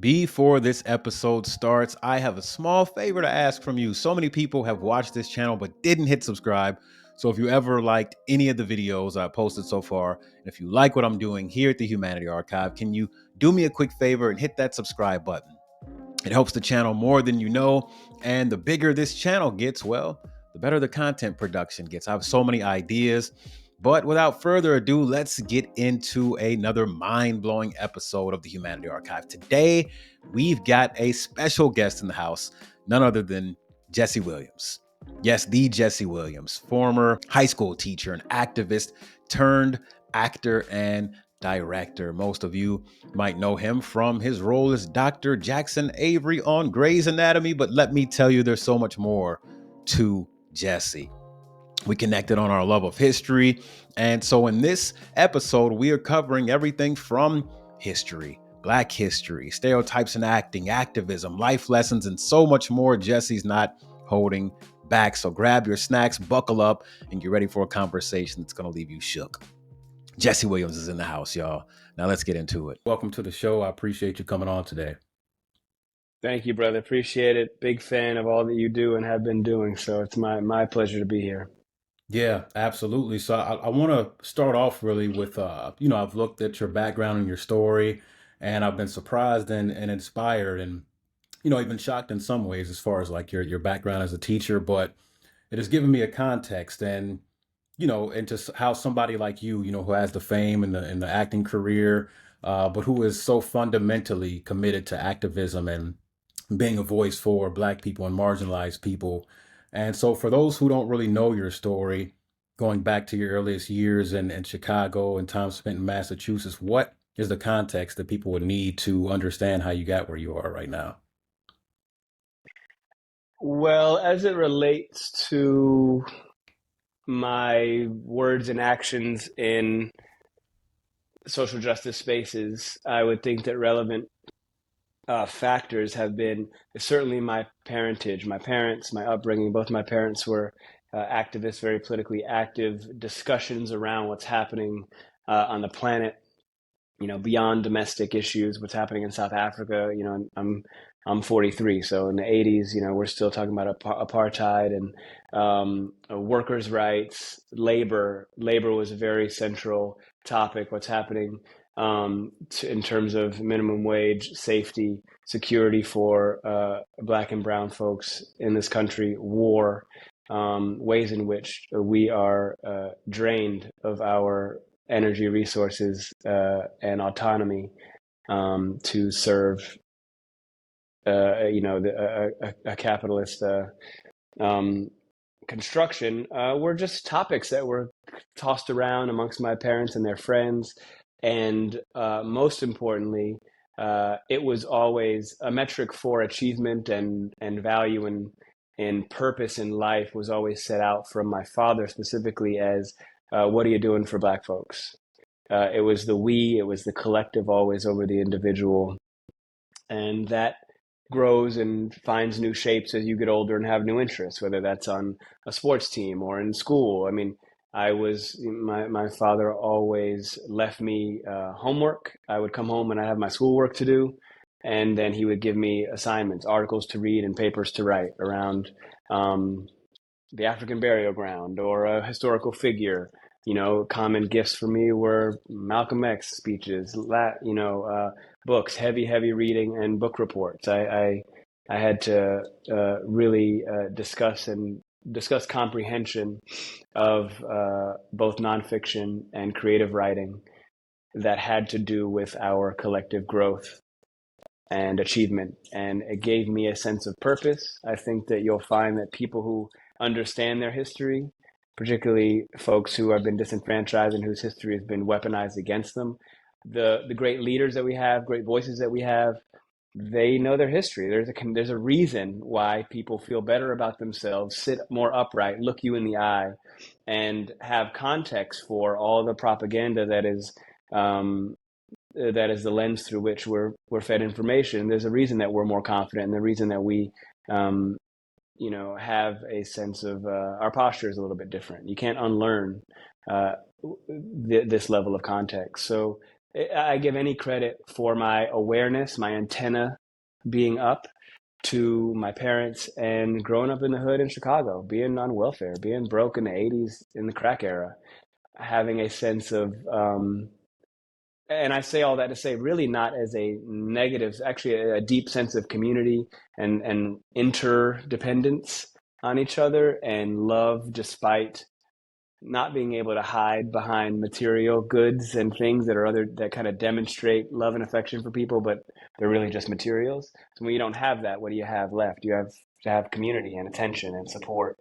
Before this episode starts, I have a small favor to ask from you. So many people have watched this channel but didn't hit subscribe. So if you ever liked any of the videos I posted so far, and if you like what I'm doing here at the Humanity Archive, can you do me a quick favor and hit that subscribe button? It helps the channel more than you know. And the bigger this channel gets, well, the better the content production gets. I have so many ideas. But without further ado, let's get into another mind-blowing episode of the Humanity Archive. Today, we've got a special guest in the house, none other than Jesse Williams. Yes, the Jesse Williams, former high school teacher and activist turned actor and director. Most of you might know him from his role as Dr. Jackson Avery on Grey's Anatomy, but let me tell you, there's so much more to Jesse. We connected on our love of history. And so in this episode, we are covering everything from history, Black history, stereotypes in acting, activism, life lessons, and so much more. Jesse's not holding back. So grab your snacks, buckle up, and get ready for a conversation that's going to leave you shook. Jesse Williams is in the house, y'all. Now let's get into it. Welcome to the show. I appreciate you coming on today. Thank you, brother. Appreciate it. Big fan of all that you do and have been doing. So it's my pleasure to be here. Yeah, absolutely. So I want to start off really with, I've looked at your background and your story, and I've been surprised and inspired and, even shocked in some ways as far as like your background as a teacher, but it has given me a context and, into how somebody like you, who has the fame and the acting career, but who is so fundamentally committed to activism and being a voice for Black people and marginalized people. And so for those who don't really know your story, going back to your earliest years in Chicago and time spent in Massachusetts, what is the context that people would need to understand how you got where you are right now? Well, as it relates to my words and actions in social justice spaces, I would think that relevant factors have been certainly my parentage, my parents, my upbringing. Both my parents were activists, very politically active, discussions around what's happening on the planet, beyond domestic issues, what's happening in South Africa. I'm 43, so in the 80s, we're still talking about apartheid and workers' rights, labor. Labor was a very central topic. What's happening in terms of minimum wage, safety, security for Black and brown folks in this country, war, ways in which we are drained of our energy resources and autonomy to serve, a capitalist construction, were just topics that were tossed around amongst my parents and their friends. And most importantly, it was always a metric for achievement and value and purpose in life was always set out from my father specifically as what are you doing for Black folks? It was the we, it was the collective always over the individual. And that grows and finds new shapes as you get older and have new interests, whether that's on a sports team or in school. I mean, my father always left me homework. I would come home and I have my schoolwork to do. And then he would give me assignments, articles to read and papers to write around the African burial ground or a historical figure. Common gifts for me were Malcolm X speeches, books, heavy reading, and book reports. I had to really discuss comprehension of both nonfiction and creative writing that had to do with our collective growth and achievement. And it gave me a sense of purpose. I think that you'll find that people who understand their history, particularly folks who have been disenfranchised and whose history has been weaponized against them, the great leaders that we have, great voices that we have, they know their history. There's a reason why people feel better about themselves, sit more upright, look you in the eye, and have context for all the propaganda that is the lens through which we're fed information. There's a reason that we're more confident, and the reason that we have a sense of our posture is a little bit different. You can't unlearn this level of context. So I give any credit for my awareness, my antenna being up, to my parents and growing up in the hood in Chicago, being on welfare, being broke in the 80s in the crack era, having a sense of, and I say all that to say, really not as a negative, actually a deep sense of community and interdependence on each other and love despite not being able to hide behind material goods and things that are other that kind of demonstrate love and affection for people, but they're really just materials. So when you don't have that, what do you have left? You have to have community and attention and support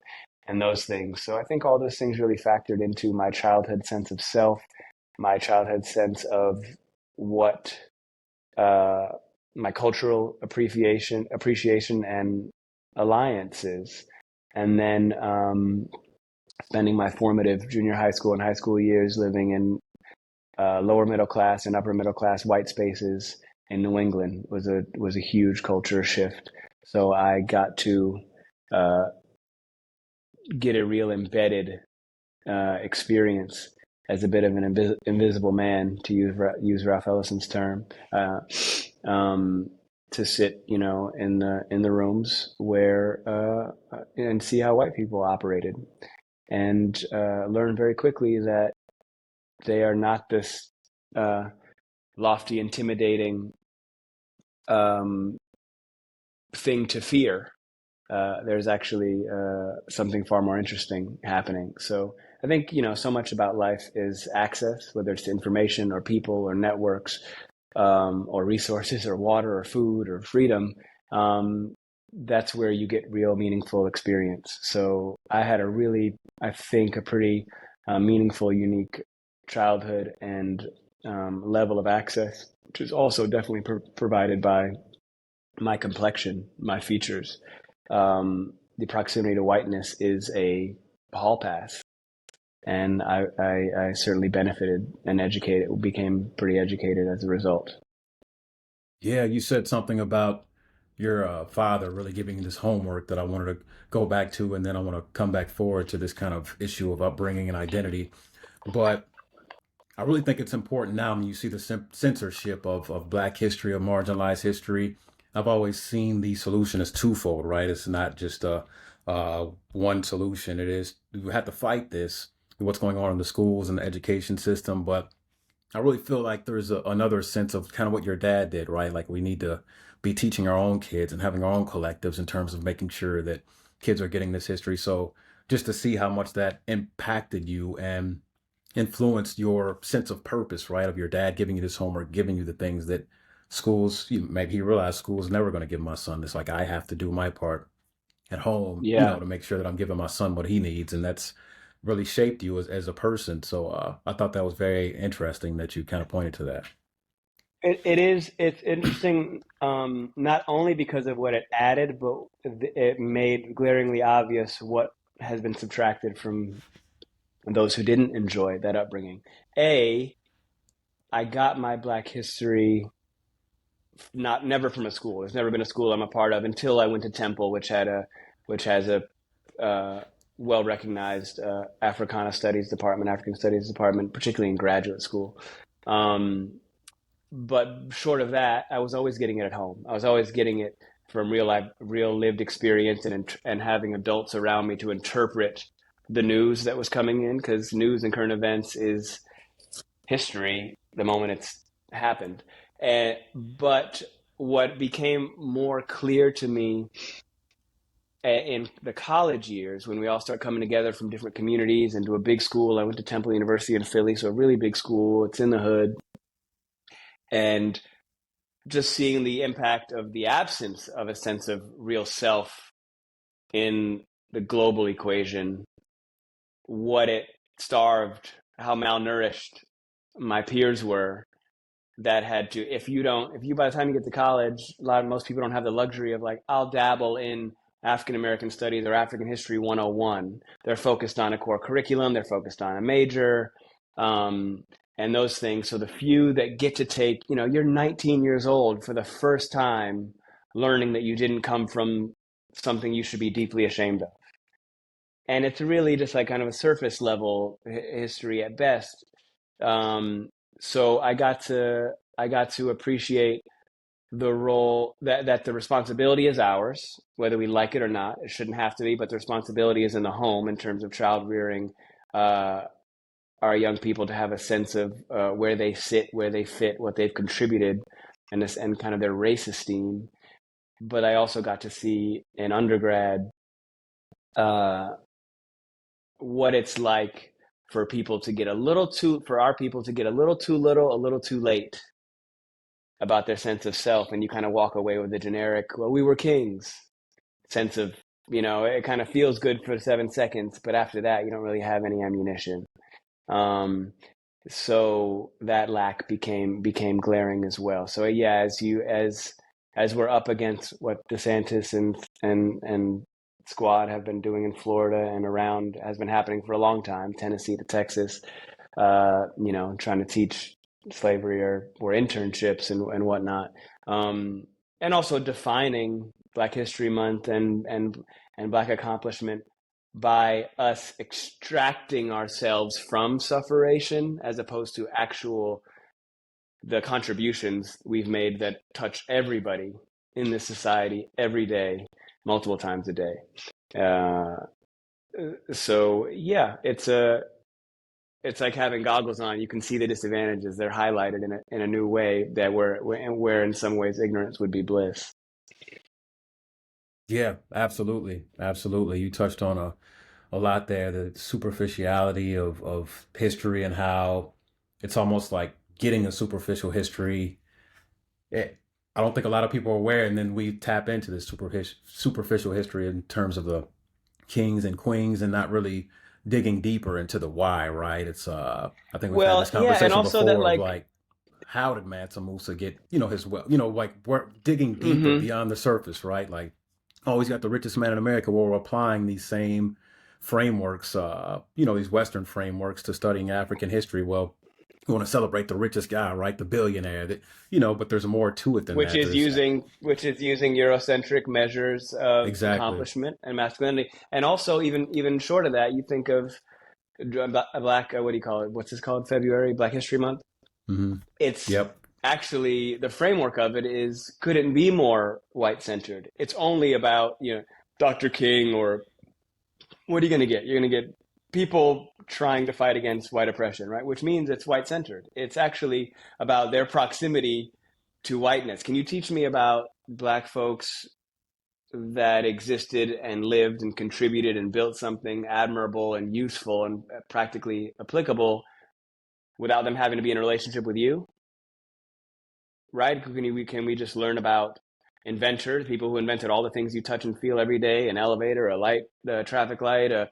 and those things. So I think all those things really factored into my childhood sense of self, my childhood sense of what uh, my cultural appreciation and alliances, and then spending my formative junior high school and high school years living in lower middle class and upper middle class white spaces in New England was a huge culture shift. So I got to uh, get a real embedded experience as a bit of an invisible man, to use Ralph Ellison's term, to sit, in the rooms where and see how white people operated, and learn very quickly that they are not this uh, lofty, intimidating um, thing to fear. There's actually something far more interesting happening. So I think, so much about life is access, whether it's to information or people or networks, or resources or water or food or freedom. That's where you get real meaningful experience. So I had I think, a pretty meaningful, unique childhood and level of access, which is also definitely provided by my complexion, my features. The proximity to whiteness is a hall pass, and I certainly benefited and became pretty educated as a result. Yeah, you said something about your father really giving you this homework that I wanted to go back to, and then I want to come back forward to this kind of issue of upbringing and identity. But I really think it's important now when you see the censorship of Black history, of marginalized history. I've always seen the solution as twofold, right? It's not just one solution. It is, we have to fight this, what's going on in the schools and the education system. But I really feel like there's another sense of kind of what your dad did, right? Like we need to be teaching our own kids and having our own collectives in terms of making sure that kids are getting this history. So just to see how much that impacted you and influenced your sense of purpose, right? Of your dad giving you this homework, giving you the things that schools, maybe he realized school's never going to give my son this. Like I have to do my part at home, Yeah, to make sure that I'm giving my son what he needs. And that's really shaped you as a person. So I thought that was very interesting that you kind of pointed to that. it is. It's interesting, not only because of what it added, but it made glaringly obvious what has been subtracted from those who didn't enjoy that upbringing. A, I got my Black history not never from a school. There's never been a school I'm a part of until I went to Temple, which has a well recognized Africana Studies department, African Studies department, particularly in graduate school. Um, but short of that, I was always getting it at home. I was always getting it from real lived experience, and having adults around me to interpret the news that was coming in, because news and current events is history the moment it's happened. But what became more clear to me in the college years, when we all start coming together from different communities into a big school. I went to Temple University in Philly, so a really big school. It's in the hood. And just seeing the impact of the absence of a sense of real self in the global equation, what it starved, how malnourished my peers were, that had to, if you by the time you get to college, most people don't have the luxury of, like, I'll dabble in African American studies or African history 101. They're focused on a core curriculum, they're focused on a major, um, and those things. So the few that get to take, you're 19 years old for the first time, learning that you didn't come from something you should be deeply ashamed of. And it's really just like kind of a surface level history at best. Um, So I got to appreciate the role that the responsibility is ours, whether we like it or not. It shouldn't have to be, but the responsibility is in the home in terms of child rearing uh, our young people to have a sense of where they sit, where they fit, what they've contributed, and this and kind of their race esteem. But I also got to see in undergrad uh, what it's like for people to get a little too, for our people to get a little too little, a little too late about their sense of self, and you kind of walk away with the generic, well, we were kings sense of, it kind of feels good for 7 seconds, but after that, you don't really have any ammunition. Um, so that lack became glaring as well. So yeah, as we're up against what DeSantis and squad have been doing in Florida and around, has been happening for a long time, Tennessee to Texas, trying to teach slavery or internships and whatnot, um, and also defining Black History Month and Black accomplishment by us extracting ourselves from sufferation as opposed to actual the contributions we've made that touch everybody in this society every day, multiple times a day. Uh, so yeah, it's like having goggles on. You can see the disadvantages. They're highlighted in a new way that where in some ways ignorance would be bliss. Yeah, absolutely. Absolutely. You touched on a lot there, the superficiality of history and how it's almost like getting a superficial history. It, I don't think a lot of people are aware, and then we tap into this superficial history in terms of the kings and queens and not really digging deeper into the why, right? I think we've had Well, this yeah, and conversation also that before of like, like how did Mansa Musa get, his well, like we're digging deeper mm-hmm, beyond the surface, right? Like, oh, he's got the richest man in America. Well, we're applying these same frameworks, these Western frameworks to studying African history. Well, we want to celebrate the richest guy, right? The billionaire that, but there's more to it than that. There's which is using Eurocentric measures of exactly. accomplishment and masculinity, and also even short of that, you think of Black, what do you call it? What's this called? February, Black History Month. Hmm. It's Yep. actually the framework of it is couldn't be more white centered. It's only about Dr. King, or what are you going to get? You're going to get people trying to fight against white oppression, right? Which means it's white centered. It's actually about their proximity to whiteness. Can you teach me about Black folks that existed and lived and contributed and built something admirable and useful and practically applicable without them having to be in a relationship with you? Right? Can we just learn about inventors, people who invented all the things you touch and feel every day, an elevator, a light, a traffic light, a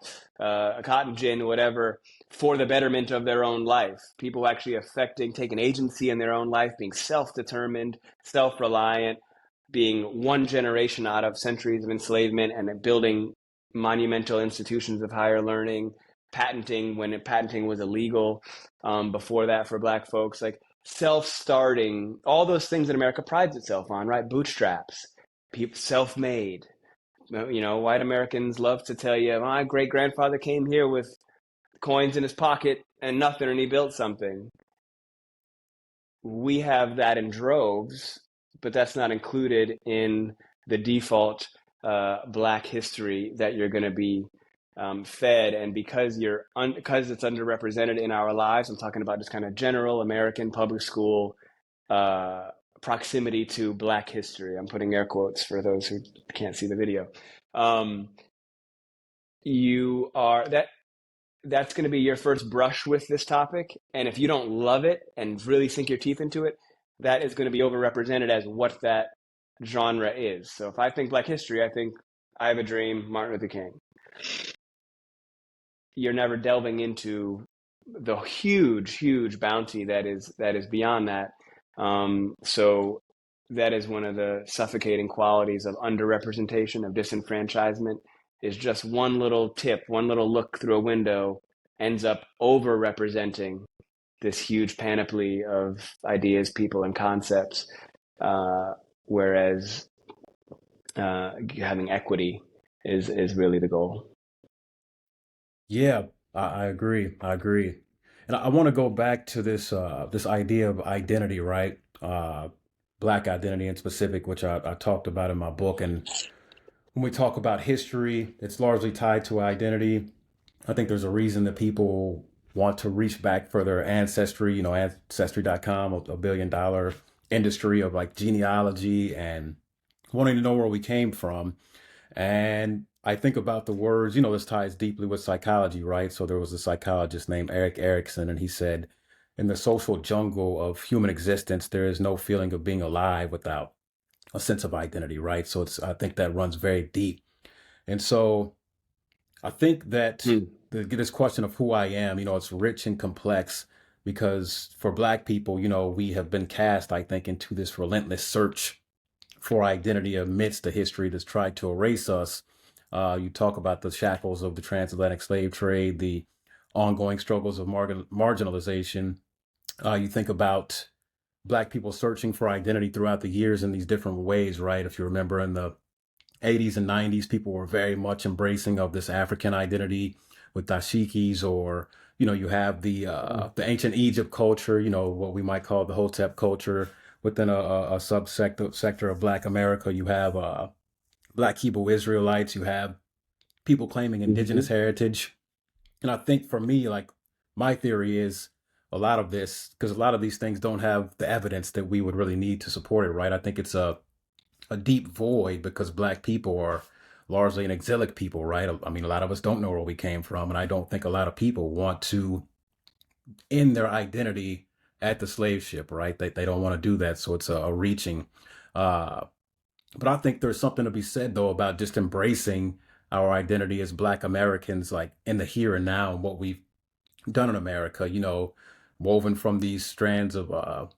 cotton gin, whatever, for the betterment of their own life. People actually taking agency in their own life, being self-determined, self-reliant, being one generation out of centuries of enslavement and building monumental institutions of higher learning, patenting when patenting was illegal, before that for Black folks, like self-starting, all those things that America prides itself on, right? Bootstraps, self-made. White Americans love to tell you, my great grandfather came here with coins in his pocket and nothing, and he built something. We have that in droves, but that's not included in the default Black history that you're going to be fed. And because it's underrepresented in our lives, I'm talking about just kind of general American public school uh, proximity to Black history. I'm putting air quotes for those who can't see the video. Um, you are that that's going to be your first brush with this topic. And if you don't love it and really sink your teeth into it, that is going to be overrepresented as what that genre is. So if I think Black history, I think I Have a Dream, Martin Luther King. You're never delving into the huge bounty that is beyond that. So that is one of the suffocating qualities of underrepresentation, of disenfranchisement, is just one little tip, one little look through a window ends up overrepresenting this huge panoply of ideas, people, and concepts. Uh, Whereas having equity is really the goal. Yeah, I agree. I agree. And I want to go back to this idea of identity, right? Black identity in specific, which I talked about in my book. And when we talk about history, it's largely tied to identity. I think there's a reason that people want to reach back for their ancestry, ancestry.com, a $1 billion industry of like genealogy and wanting to know where we came from. And I think about the words, this ties deeply with psychology, right? So there was a psychologist named Eric Erickson, and he said, in the social jungle of human existence, there is no feeling of being alive without a sense of identity, right? So I think that runs very deep. And so I think that Hmm. this question of who I am, it's rich and complex because for Black people, we have been cast, I think, into this relentless search for identity amidst the history that's tried to erase us. You talk about the shackles of the transatlantic slave trade, the ongoing struggles of marginalization. You think about Black people searching for identity throughout the years in these different ways, right? If you remember in the 80s and 90s, people were very much embracing of this African identity with dashikis, or you have the ancient Egypt culture, what we might call the Hotep culture within a sector of Black America. You have Black Hebrew Israelites. You have people claiming indigenous Hmm. heritage. And I think for me, like my theory is a lot of this, because a lot of these things don't have the evidence that we would really need to support it, right? I think it's a deep void because Black people are largely an exilic people, right? I mean, a lot of us don't know where we came from, and I don't think a lot of people want to end their identity at the slave ship, right? They don't want to do that, so it's a reaching. Uh, but I think there's something to be said though about just embracing our identity as Black Americans, like in the here and now, and what we've done in America. Woven from these strands of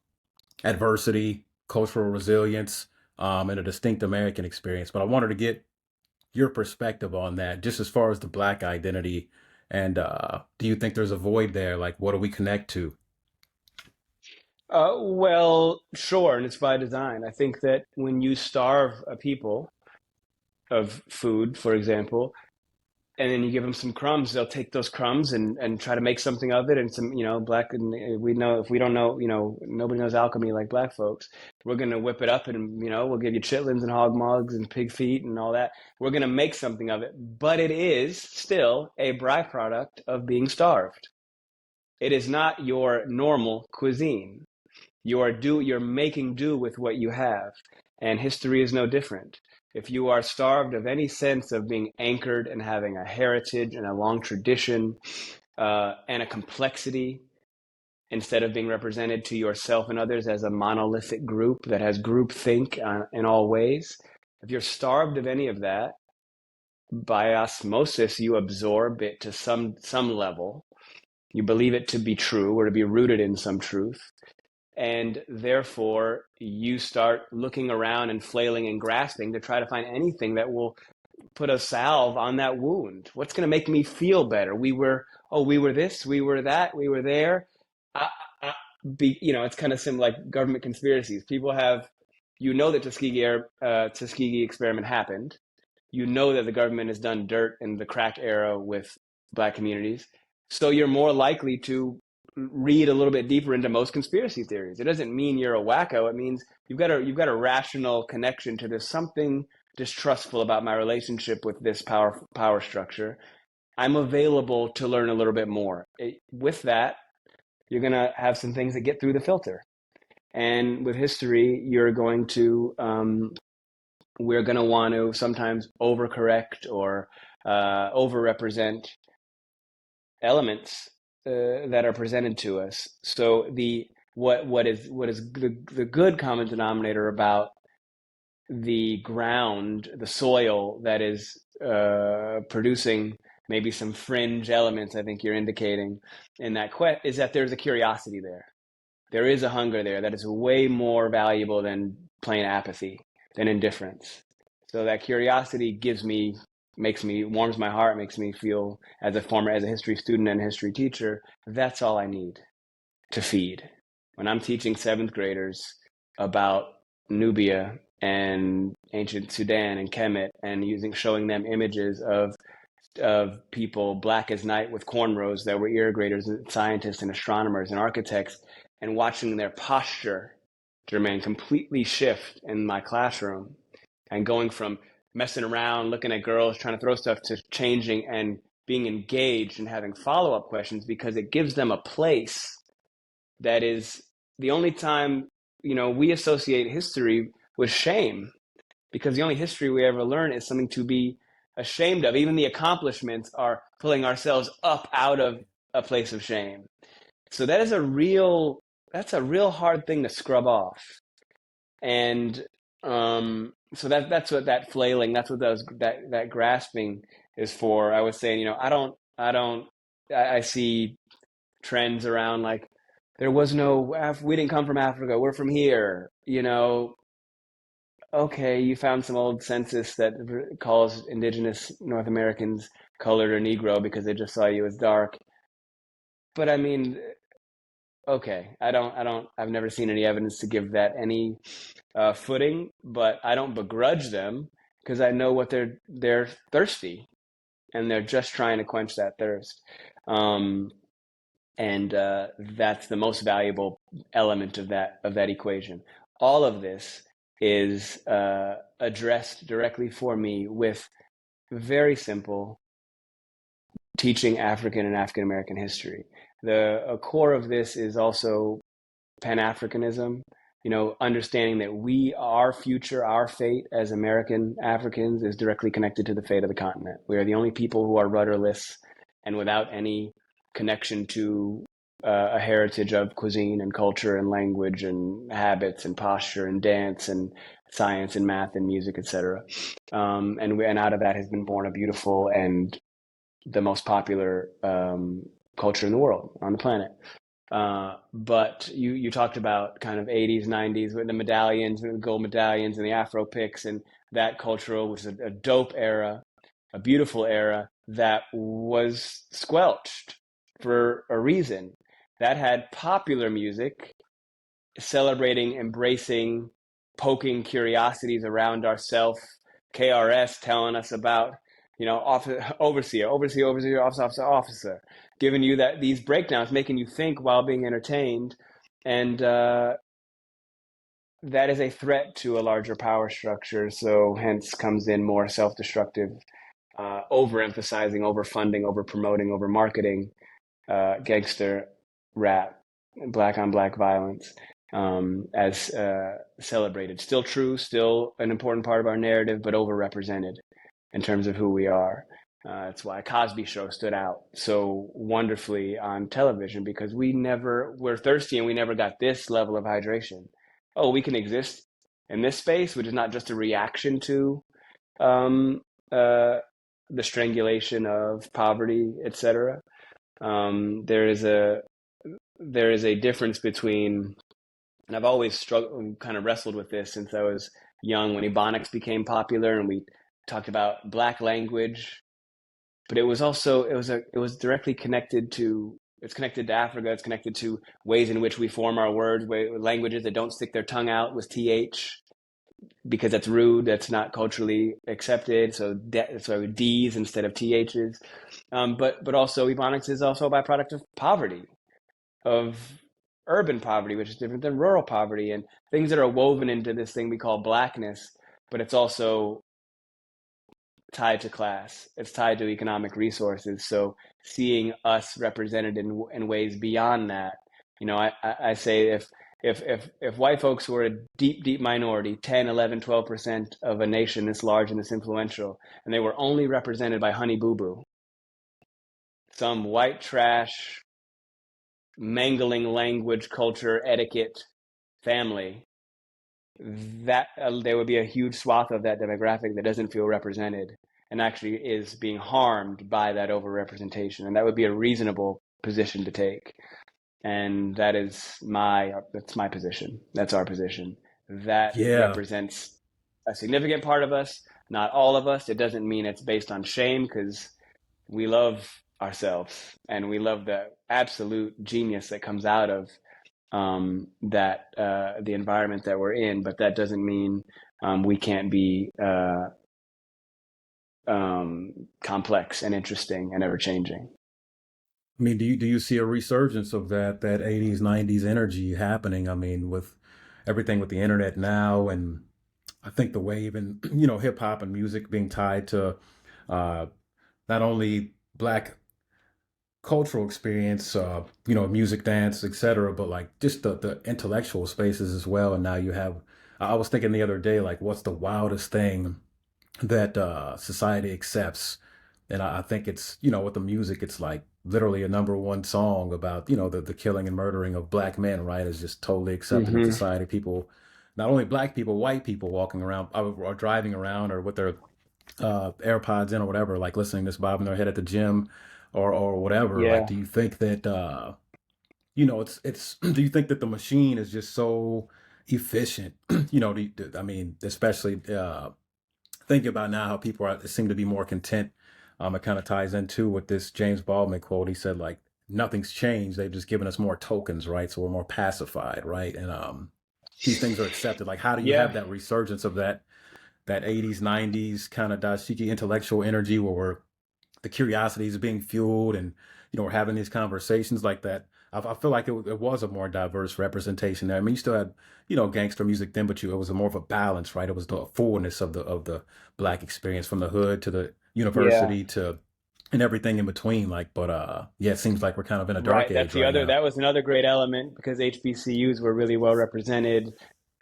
adversity, cultural resilience, and a distinct American experience. But I wanted to get your perspective on that, just as far as the Black identity. And do you think there's a void there? Like, what do we connect to? Well, sure, and it's by design. I think that when you starve a people of food, for example, and then you give them some crumbs, they'll take those crumbs and try to make something of it. And some, black, and we know, if we don't know, nobody knows alchemy like Black folks. We're going to whip it up and, we'll give you chitlins and hog mugs and pig feet and all that. We're going to make something of it, but it is still a byproduct of being starved. It is not your normal cuisine. You're making do with what you have, and history is no different. If you are starved of any sense of being anchored and having a heritage and a long tradition and a complexity, instead of being represented to yourself and others as a monolithic group that has groupthink in all ways, if you're starved of any of that, by osmosis you absorb it to some level. You believe it to be true or to be rooted in some truth, and therefore you start looking around and flailing and grasping to try to find anything that will put a salve on that wound. What's going to make me feel better? We were this, we were that, we were there. I, it's kind of similar like government conspiracies. People have, that Tuskegee experiment happened. That the government has done dirt in the crack era with Black communities. So you're more likely to read a little bit deeper into most conspiracy theories. It doesn't mean you're a wacko. It means you've got a rational connection to there's something distrustful about my relationship with this power structure. I'm available to learn a little bit more. With that, you're gonna have some things that get through the filter. And with history, we're gonna want to sometimes overcorrect or overrepresent elements that are presented to us. So what is the good common denominator about the ground, the soil that is producing maybe some fringe elements? I think you're indicating in that is that there's a curiosity there. There is a hunger there that is way more valuable than plain apathy, than indifference. So that curiosity warms my heart, makes me feel as a history student and history teacher, that's all I need to feed. When I'm teaching seventh graders about Nubia and ancient Sudan and Kemet and showing them images of of people black as night with cornrows that were irrigrators and scientists and astronomers and architects, and watching their posture, Jermaine, completely shift in my classroom, and going from messing around, looking at girls, trying to throw stuff, to changing and being engaged and having follow-up questions, because it gives them a place that is the only time, we associate history with shame, because the only history we ever learn is something to be ashamed of. Even the accomplishments are pulling ourselves up out of a place of shame. So that's a real hard thing to scrub off. And so that's what that flailing, that's what that grasping is for. I was saying, I see trends around like, we didn't come from Africa, we're from here. Okay, you found some old census that calls indigenous North Americans colored or Negro because they just saw you as dark. But I mean, okay, I've never seen any evidence to give that any footing, but I don't begrudge them, because I know what they're thirsty, and they're just trying to quench that thirst. Um, and that's the most valuable element of that equation. All of this is addressed directly for me with very simple teaching African and African American history. The core of this is also Pan-Africanism, understanding that our future, our fate as American Africans is directly connected to the fate of the continent. We are the only people who are rudderless and without any connection to a heritage of cuisine and culture and language and habits and posture and dance and science and math and music, etc. And out of that has been born a beautiful and the most popular culture in the world, on the planet. But you talked about kind of 80s, 90s with the medallions, with the gold medallions and the Afro picks, and that cultural was a dope era, a beautiful era that was squelched for a reason. That had popular music celebrating, embracing, poking curiosities around ourself. KRS telling us about, overseer, officer, giving you these breakdowns, making you think while being entertained, and that is a threat to a larger power structure. So hence comes in more self-destructive, overemphasizing, overfunding, over-promoting, over-marketing, gangster rap, black on black violence, as celebrated. Still true, still an important part of our narrative, but overrepresented in terms of who we are. That's why Cosby Show stood out so wonderfully on television, because we're thirsty and we never got this level of hydration. Oh, we can exist in this space, which is not just a reaction to um, uh, the strangulation of poverty, etc. There is a difference between, and I've always struggled, kind of wrestled with this since I was young, when Ebonics became popular and we talked about Black language, but it was also it was directly connected to, it's connected to Africa. It's connected to ways in which we form our words, languages that don't stick their tongue out with th, because that's rude. That's not culturally accepted. So that's why we d's instead of th's. But also Ebonics is also a byproduct of poverty, of urban poverty, which is different than rural poverty, and things that are woven into this thing we call blackness. But it's also tied to class. It's tied to economic resources. So seeing us represented in ways beyond that, I say if white folks were a deep minority, 10, 11, 12% of a nation this large and this influential, and they were only represented by Honey Boo Boo, some white trash, mangling language, culture, etiquette family, that there would be a huge swath of that demographic that doesn't feel represented and actually is being harmed by that overrepresentation. And that would be a reasonable position to take. And that's my position. That's our position. That Yeah. represents a significant part of us, not all of us. It doesn't mean it's based on shame, because we love ourselves and we love the absolute genius that comes out of the environment that we're in. But that doesn't mean we can't be complex and interesting and ever changing. I mean, do you see a resurgence of that 80s, 90s energy happening? I mean, with everything with the internet now, and I think the way even, hip hop and music being tied to uh, not only black cultural experience, music, dance, etc., but like just the intellectual spaces as well. And now you have, I was thinking the other day, like, what's the wildest thing that society accepts? And I think it's, with the music, it's like literally a number one song about, the killing and murdering of black men, right? Is just totally accepted in Mm-hmm. society. People, not only black people, white people walking around or driving around or with their AirPods in or whatever, like listening to this, bobbing their head at the gym or whatever. Like, Yeah. do you think that, it's, do you think that the machine is just so efficient? I mean, especially, thinking about now how people seem to be more content. It kind of ties into with this James Baldwin quote. He said like nothing's changed. They've just given us more tokens, right? So we're more pacified, right? And these things are accepted. Like, how do you have Yeah. that resurgence of that 80s, 90s kind of dashiki intellectual energy where the curiosity is being fueled and we're having these conversations like that. I feel like it was a more diverse representation there. I mean, you still had gangster music then, but it was a more of a balance, right? It was the fullness of the black experience from the hood to the Yeah. university to and everything in between. Like, but yeah, it seems like we're kind of in a dark Right. age right now. That was another great element because HBCUs were really well represented.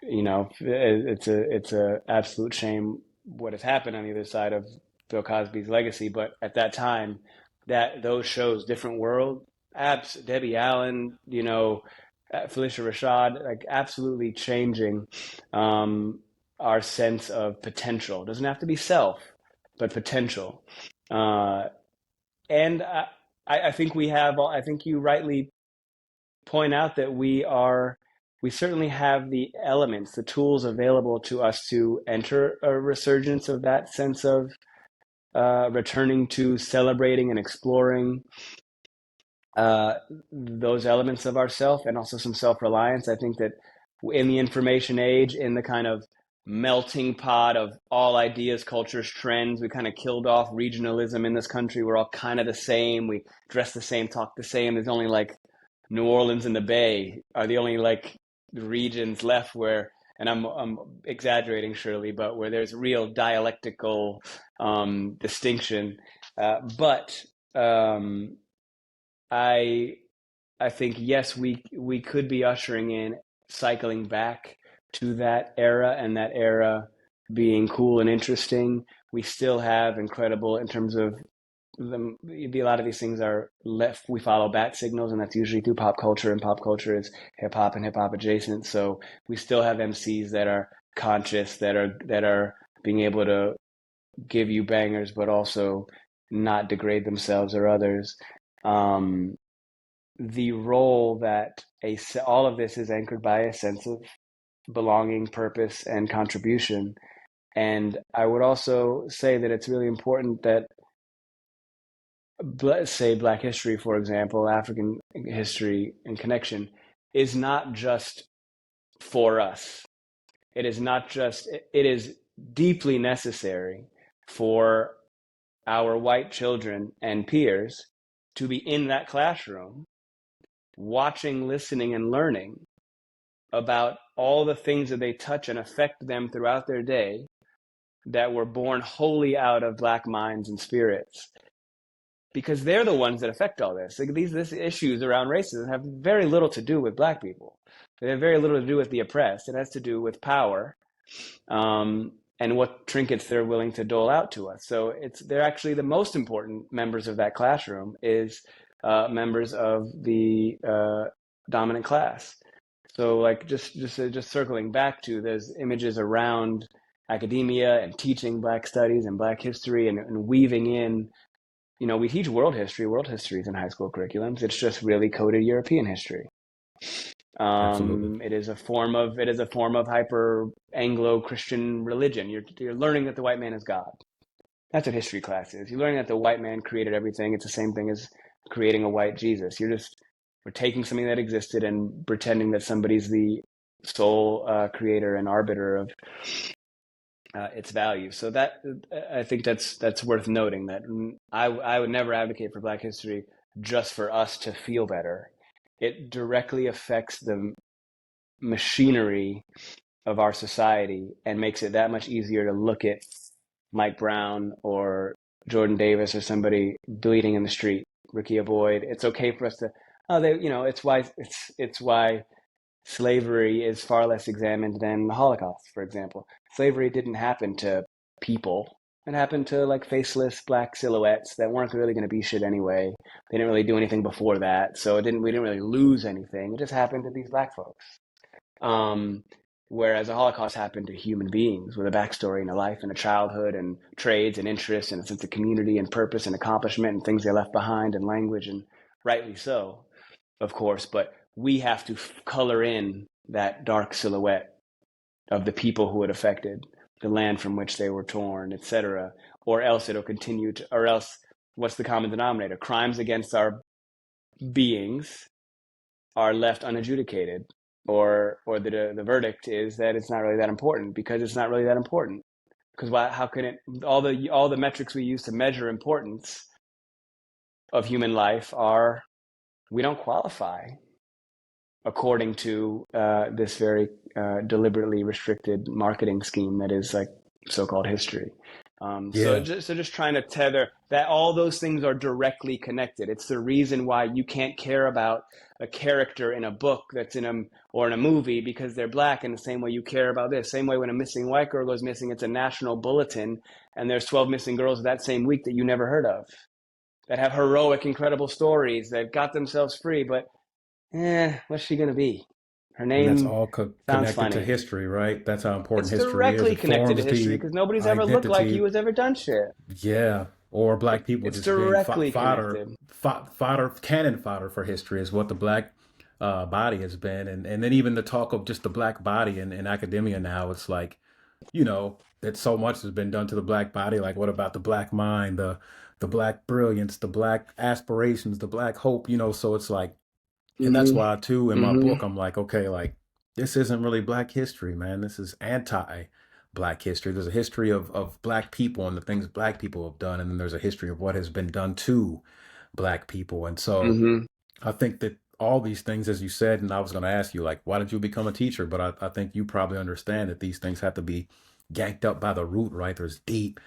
It's a absolute shame what has happened on the other side of Bill Cosby's legacy. But at that time, that those shows, Different World, Debbie Allen, Felicia Rashad, like absolutely changing our sense of potential. It doesn't have to be self, but potential. Uh, and I think we have. I think you rightly point out that we certainly have the elements, the tools available to us to enter a resurgence of that sense of returning to celebrating and exploring uh, those elements of ourself and also some self-reliance. I think that in the information age, in the kind of melting pot of all ideas, cultures, trends, we kind of killed off regionalism in this country. We're all kind of the same. We dress the same, talk the same. There's only like New Orleans and the Bay are the only like regions left where, and I'm exaggerating surely, but where there's real dialectical distinction. But I I think yes, we could be ushering in cycling back to that era, and that era being cool and interesting. We still have incredible in terms of a lot of these things are left. We follow bat signals, and that's usually through pop culture, and pop culture is hip hop and hip hop adjacent. So we still have MCs that are conscious, that are being able to give you bangers, but also not degrade themselves or others. Um, the role that all of this is anchored by a sense of belonging, purpose, and contribution. And I would also say that it's really important that, let's say, Black history, for example, African history and connection, is not just for us. It is not just, it is deeply necessary for our white children and peers to be in that classroom, watching, listening, and learning about all the things that they touch and affect them throughout their day that were born wholly out of Black minds and spirits, because they're the ones that affect all this. Like these issues around racism have very little to do with Black people. They have very little to do with the oppressed. It has to do with power, and what trinkets they're willing to dole out to us. So they're actually the most important members of that classroom is members of the dominant class. So like just circling back to, there's images around academia and teaching Black studies and Black history, and weaving in, we teach world history. World history is in high school curriculums. It's just really coded European history. Absolutely. It is a form of hyper Anglo Christian religion. You're learning that the white man is God. That's what history class is. You're learning that the white man created everything. It's the same thing as creating a white Jesus. We're taking something that existed and pretending that somebody's the sole creator and arbiter its value. So that I think that's worth noting. That I would never advocate for Black history just for us to feel better. It directly affects the machinery of our society and makes it that much easier to look at Mike Brown or Jordan Davis or somebody bleeding in the street, Ricky Boyd. It's okay for us to, oh, they, it's why slavery is far less examined than the Holocaust, for example. Slavery didn't happen to people. It happened to like faceless black silhouettes that weren't really going to be shit anyway. They didn't really do anything before that, so we didn't really lose anything. It just happened to these black folks. Um, Whereas the Holocaust happened to human beings with a backstory and a life and a childhood and trades and interests and a sense of community and purpose and accomplishment and things they left behind and language, and rightly so, of course. But we have to color in that dark silhouette of the people who it affected, the land from which they were torn, etc. Or else it'll continue to, or else what's the common denominator? Crimes against our beings are left unadjudicated, or the verdict is that it's not really that important because it's not really that important. Because how can it? All the metrics we use to measure importance of human life are we don't qualify according to this very deliberately restricted marketing scheme that is like so-called history. Yeah. So just trying to tether that all those things are directly connected. It's the reason why you can't care about a character in a book that's in a movie because they're black in the same way you care about this. Same way when a missing white girl goes missing, it's a national bulletin, and there's 12 missing girls that same week that you never heard of, that have heroic, incredible stories that got themselves free, but what's she gonna be? Her And that's name all sounds connected to funny. history, right? That's how important It's history is. directly It connected to forms history the because nobody's ever looked like you identity. has ever done shit. Yeah. Or black people It's just being directly connected. fodder, cannon fodder for history is what the black body has been. And then even the talk of just the black body in academia now, it's like, that so much has been done to the black body. Like, what about the black mind, the black brilliance, the black aspirations, the black hope, so it's like, and that's Mm-hmm. why too in my Mm-hmm. book I'm like, okay, like this isn't really black history, man. This is anti black history. There's a history of black people and the things black people have done, and then there's a history of what has been done to black people. And so Mm-hmm. I think that all these things, as you said, and I was going to ask you, like, why did you become a teacher? But I think you probably understand that these things have to be yanked up by the root, right? There's deep,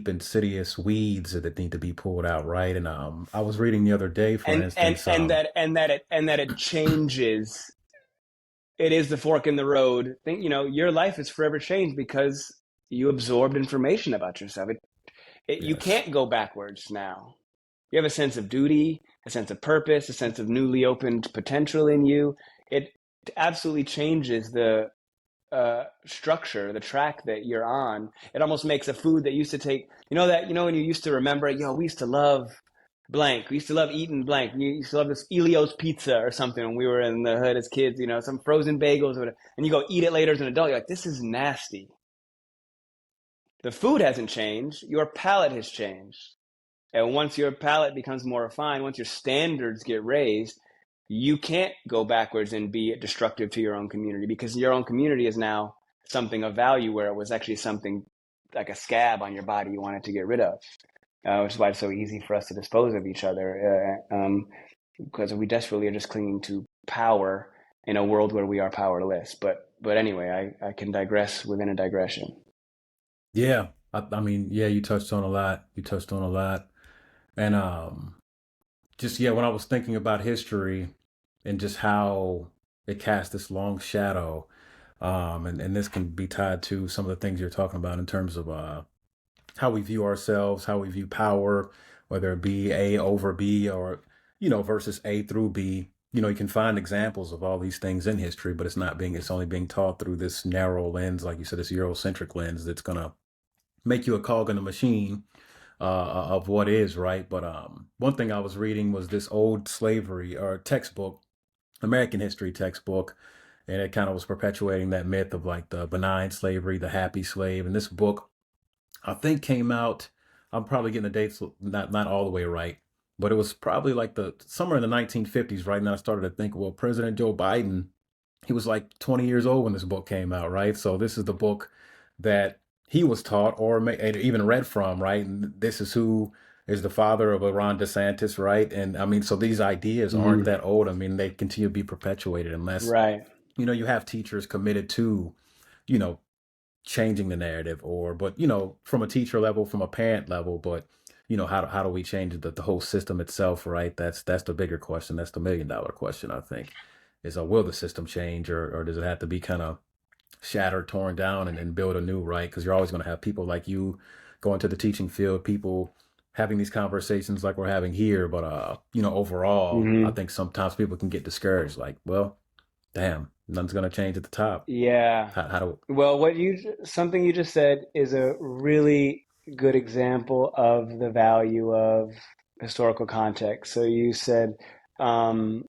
insidious weeds that need to be pulled out, right? And I was reading the other day, for instance, And that it changes. It is the fork in the road. Your life is forever changed because you absorbed information about yourself. You yes, can't go backwards now. You have a sense of duty, a sense of purpose, a sense of newly opened potential in you. It absolutely changes the structure, the track that you're on. It almost makes a food that used to take, when you used to remember, we used to love blank. We used to love eating blank. We used to love this Elio's pizza or something when we were in the hood as kids, some frozen bagels or whatever. And you go eat it later as an adult. You're like, this is nasty. The food hasn't changed. Your palate has changed. And once your palate becomes more refined, once your standards get raised, you can't go backwards and be destructive to your own community because your own community is now something of value where it was actually something like a scab on your body you wanted to get rid of, which is why it's so easy for us to dispose of each other because we desperately are just clinging to power in a world where we are powerless. But anyway, I can digress within a digression. yeah. I mean, yeah, you touched on a lot. And just yeah, when I was thinking about history and just how it casts this long shadow, and this can be tied to some of the things you're talking about in terms of how we view ourselves, how we view power, whether it be A over B or versus A through B. You can find examples of all these things in history, but it's only being taught through this narrow lens, like you said, this Eurocentric lens that's gonna make you a cog in the machine of what is right. But one thing I was reading was this old slavery or textbook, American history textbook, and it kind of was perpetuating that myth of like the benign slavery, the happy slave. And this book, I think, came out. I'm probably getting the dates not all the way right, but it was probably like the somewhere in the 1950s. Right now, I started to think, well, President Joe Biden, he was like 20 years old when this book came out, right? So this is the book that he was taught or even read from, right? And this is who is the father of Ron DeSantis, right? And I mean, so these ideas aren't Hmm. that old. I mean, they continue to be perpetuated unless, Right. you have teachers committed to, you know, changing the narrative or, but, from a teacher level, from a parent level, but, how do we change the whole system itself, right? That's the bigger question. That's the $1 million question, I think, is will the system change or does it have to be kind of shattered, torn down, and build a new, right? Because you're always going to have people like you going to the teaching field, people having these conversations like we're having here. But overall, I Hmm. think sometimes people can get discouraged. Like, well, damn, nothing's going to change at the top. Yeah. How do? Well, something you just said is a really good example of the value of historical context. So you said um,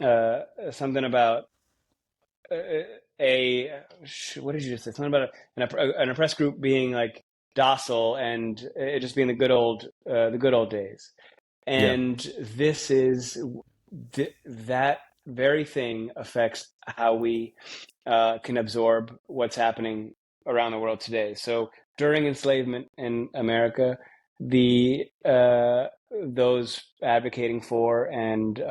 uh, something about uh, what did you just say? Something about an oppressed group being like docile and it just being the good old days. Yeah, And this is that very thing affects how we can absorb what's happening around the world today. So during enslavement in America, the those advocating for and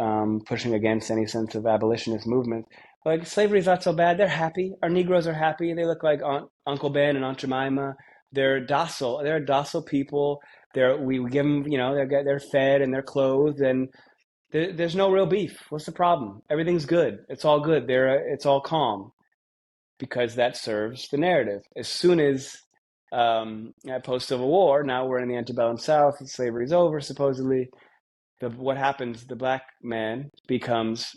pushing against any sense of abolitionist movement, like slavery is not so bad. They're happy. Our Negroes are happy. They look like Uncle Ben and Aunt Jemima. They're docile. They're docile people. We give them, they're fed and they're clothed, and there's no real beef. What's the problem? Everything's good. It's all good. It's all calm because that serves the narrative. As soon as post Civil War, now we're in the antebellum South, slavery's over supposedly. What happens? The black man becomes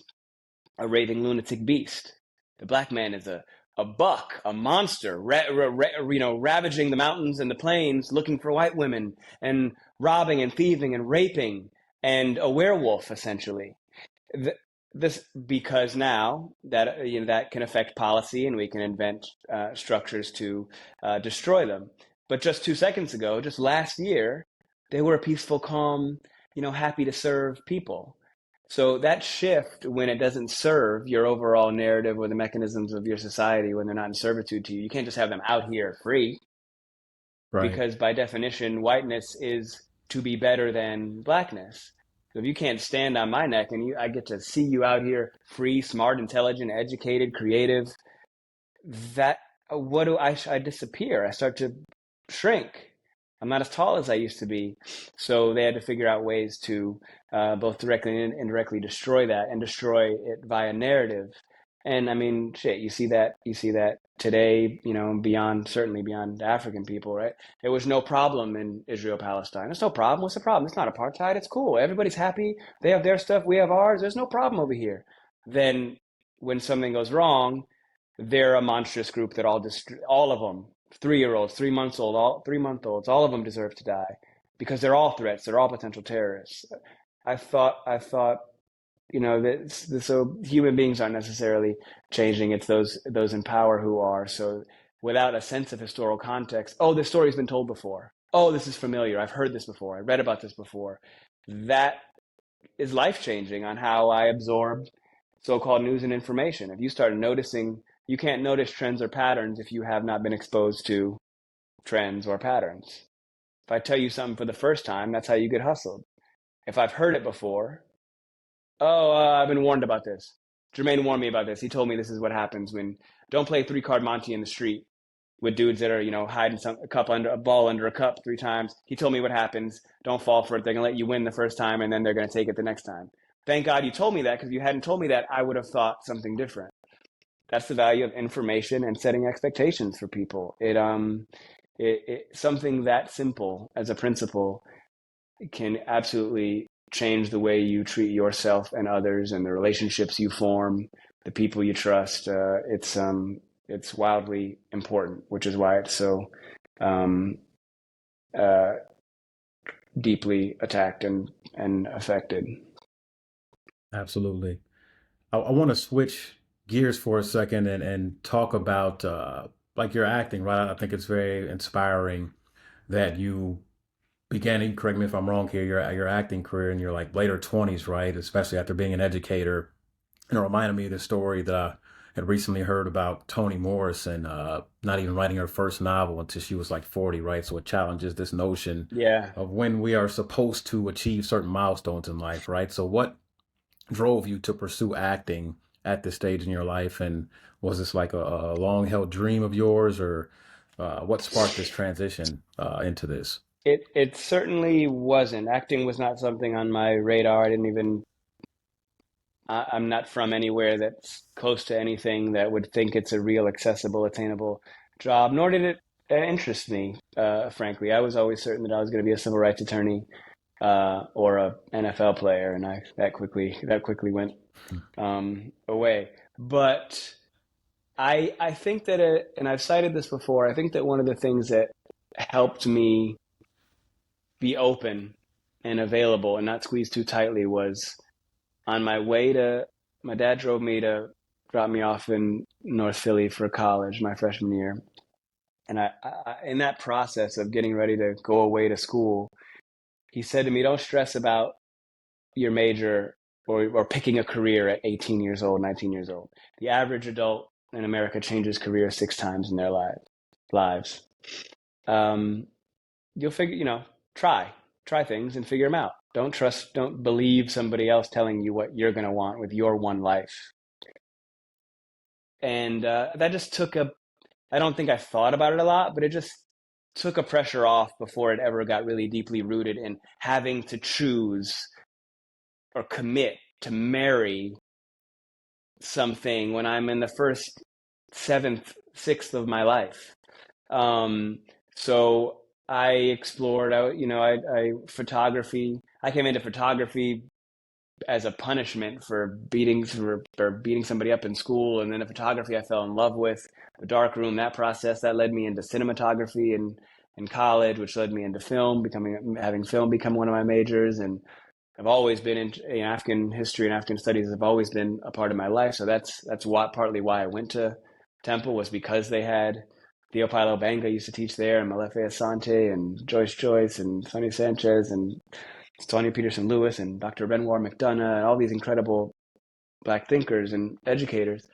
a raving lunatic beast. The black man is a buck, a monster, ravaging the mountains and the plains, looking for white women and robbing and thieving and raping, and a werewolf essentially. This because now that that can affect policy and we can invent structures to destroy them. But just 2 seconds ago, just last year, they were a peaceful, calm, happy to serve people. So that shift, when it doesn't serve your overall narrative or the mechanisms of your society, when they're not in servitude to you, you can't just have them out here free, right. because by definition, whiteness is to be better than blackness. So if you can't stand on my neck and I get to see you out here free, smart, intelligent, educated, creative, that what do I disappear? I start to shrink. I'm not as tall as I used to be. So they had to figure out ways to both directly and indirectly destroy that and destroy it via narrative. And I mean, shit, you see that today, certainly beyond African people, right? There was no problem in Israel Palestine. There's no problem. What's the problem? It's not apartheid. It's cool. Everybody's happy. They have their stuff. We have ours. There's no problem over here. Then when something goes wrong, they're a monstrous group that all of them, 3-year-olds, 3 months old, all 3-month-olds, all of them deserve to die because they're all threats. They're all potential terrorists. I thought, that so human beings aren't necessarily changing. It's those in power who are. So without a sense of historical context, oh, this story's been told before. Oh, this is familiar. I've heard this before. I read about this before. That is life changing on how I absorb so-called news and information. If you start noticing, you can't notice trends or patterns if you have not been exposed to trends or patterns. If I tell you something for the first time, that's how you get hustled. If I've heard it before, oh, I've been warned about this. Jermaine warned me about this. He told me this is what happens when don't play three-card Monte in the street with dudes that are, hiding a ball under a cup 3 times. He told me what happens. Don't fall for it. They're gonna let you win the first time, and then they're gonna take it the next time. Thank God you told me that, because if you hadn't told me that, I would have thought something different. That's the value of information and setting expectations for people. Something that simple as a principle can absolutely change the way you treat yourself and others, and the relationships you form, the people you trust. It's wildly important, which is why it's so um, uh, deeply attacked and affected. Absolutely. I want to switch gears for a second and talk about like your acting, right? I think it's very inspiring that you began, you correct me if I'm wrong here, your acting career in your like later 20s, right? Especially after being an educator. And it reminded me of the story that I had recently heard about Toni Morrison not even writing her first novel until she was like 40, right? So it challenges this notion Yeah. of when we are supposed to achieve certain milestones in life, right? So what drove you to pursue acting at this stage in your life? And was this like a long held dream of yours, or what sparked this transition into this? It certainly wasn't. Acting was not something on my radar. I didn't even I'm not from anywhere that's close to anything that would think it's a real, accessible, attainable job, nor did it interest me, frankly. I was always certain that I was going to be a civil rights attorney or a NFL player, and that quickly went away. But I think that and I've cited this before. I think that one of the things that helped me be open and available and not squeeze too tightly was on my way to my dad drove me to drop me off in North Philly for college my freshman year. And in that process of getting ready to go away to school, he said to me, "Don't stress about your major or picking a career at 18 years old, 19 years old. The average adult in America changes career 6 times in their lives. Um, you'll figure, try things and figure them out. Don't believe somebody else telling you what you're going to want with your one life." And that just I don't think I thought about it a lot, but it just took a pressure off before it ever got really deeply rooted in having to choose or commit to marry something when I'm in the first seventh, sixth of my life. Um, so I explored, I photography. I came into photography as a punishment for beating somebody up in school, and then the photography I fell in love with, the darkroom, that process that led me into cinematography in college, which led me into having film become one of my majors. And I've always been in African history and African studies have always been a part of my life. So that's partly why I went to Temple, was because they had Theophilo Benga used to teach there, and Malefe Asante and Joyce and Sonny Sanchez and Tanya Peterson Lewis and Dr. Renoir McDonough and all these incredible Black thinkers and educators.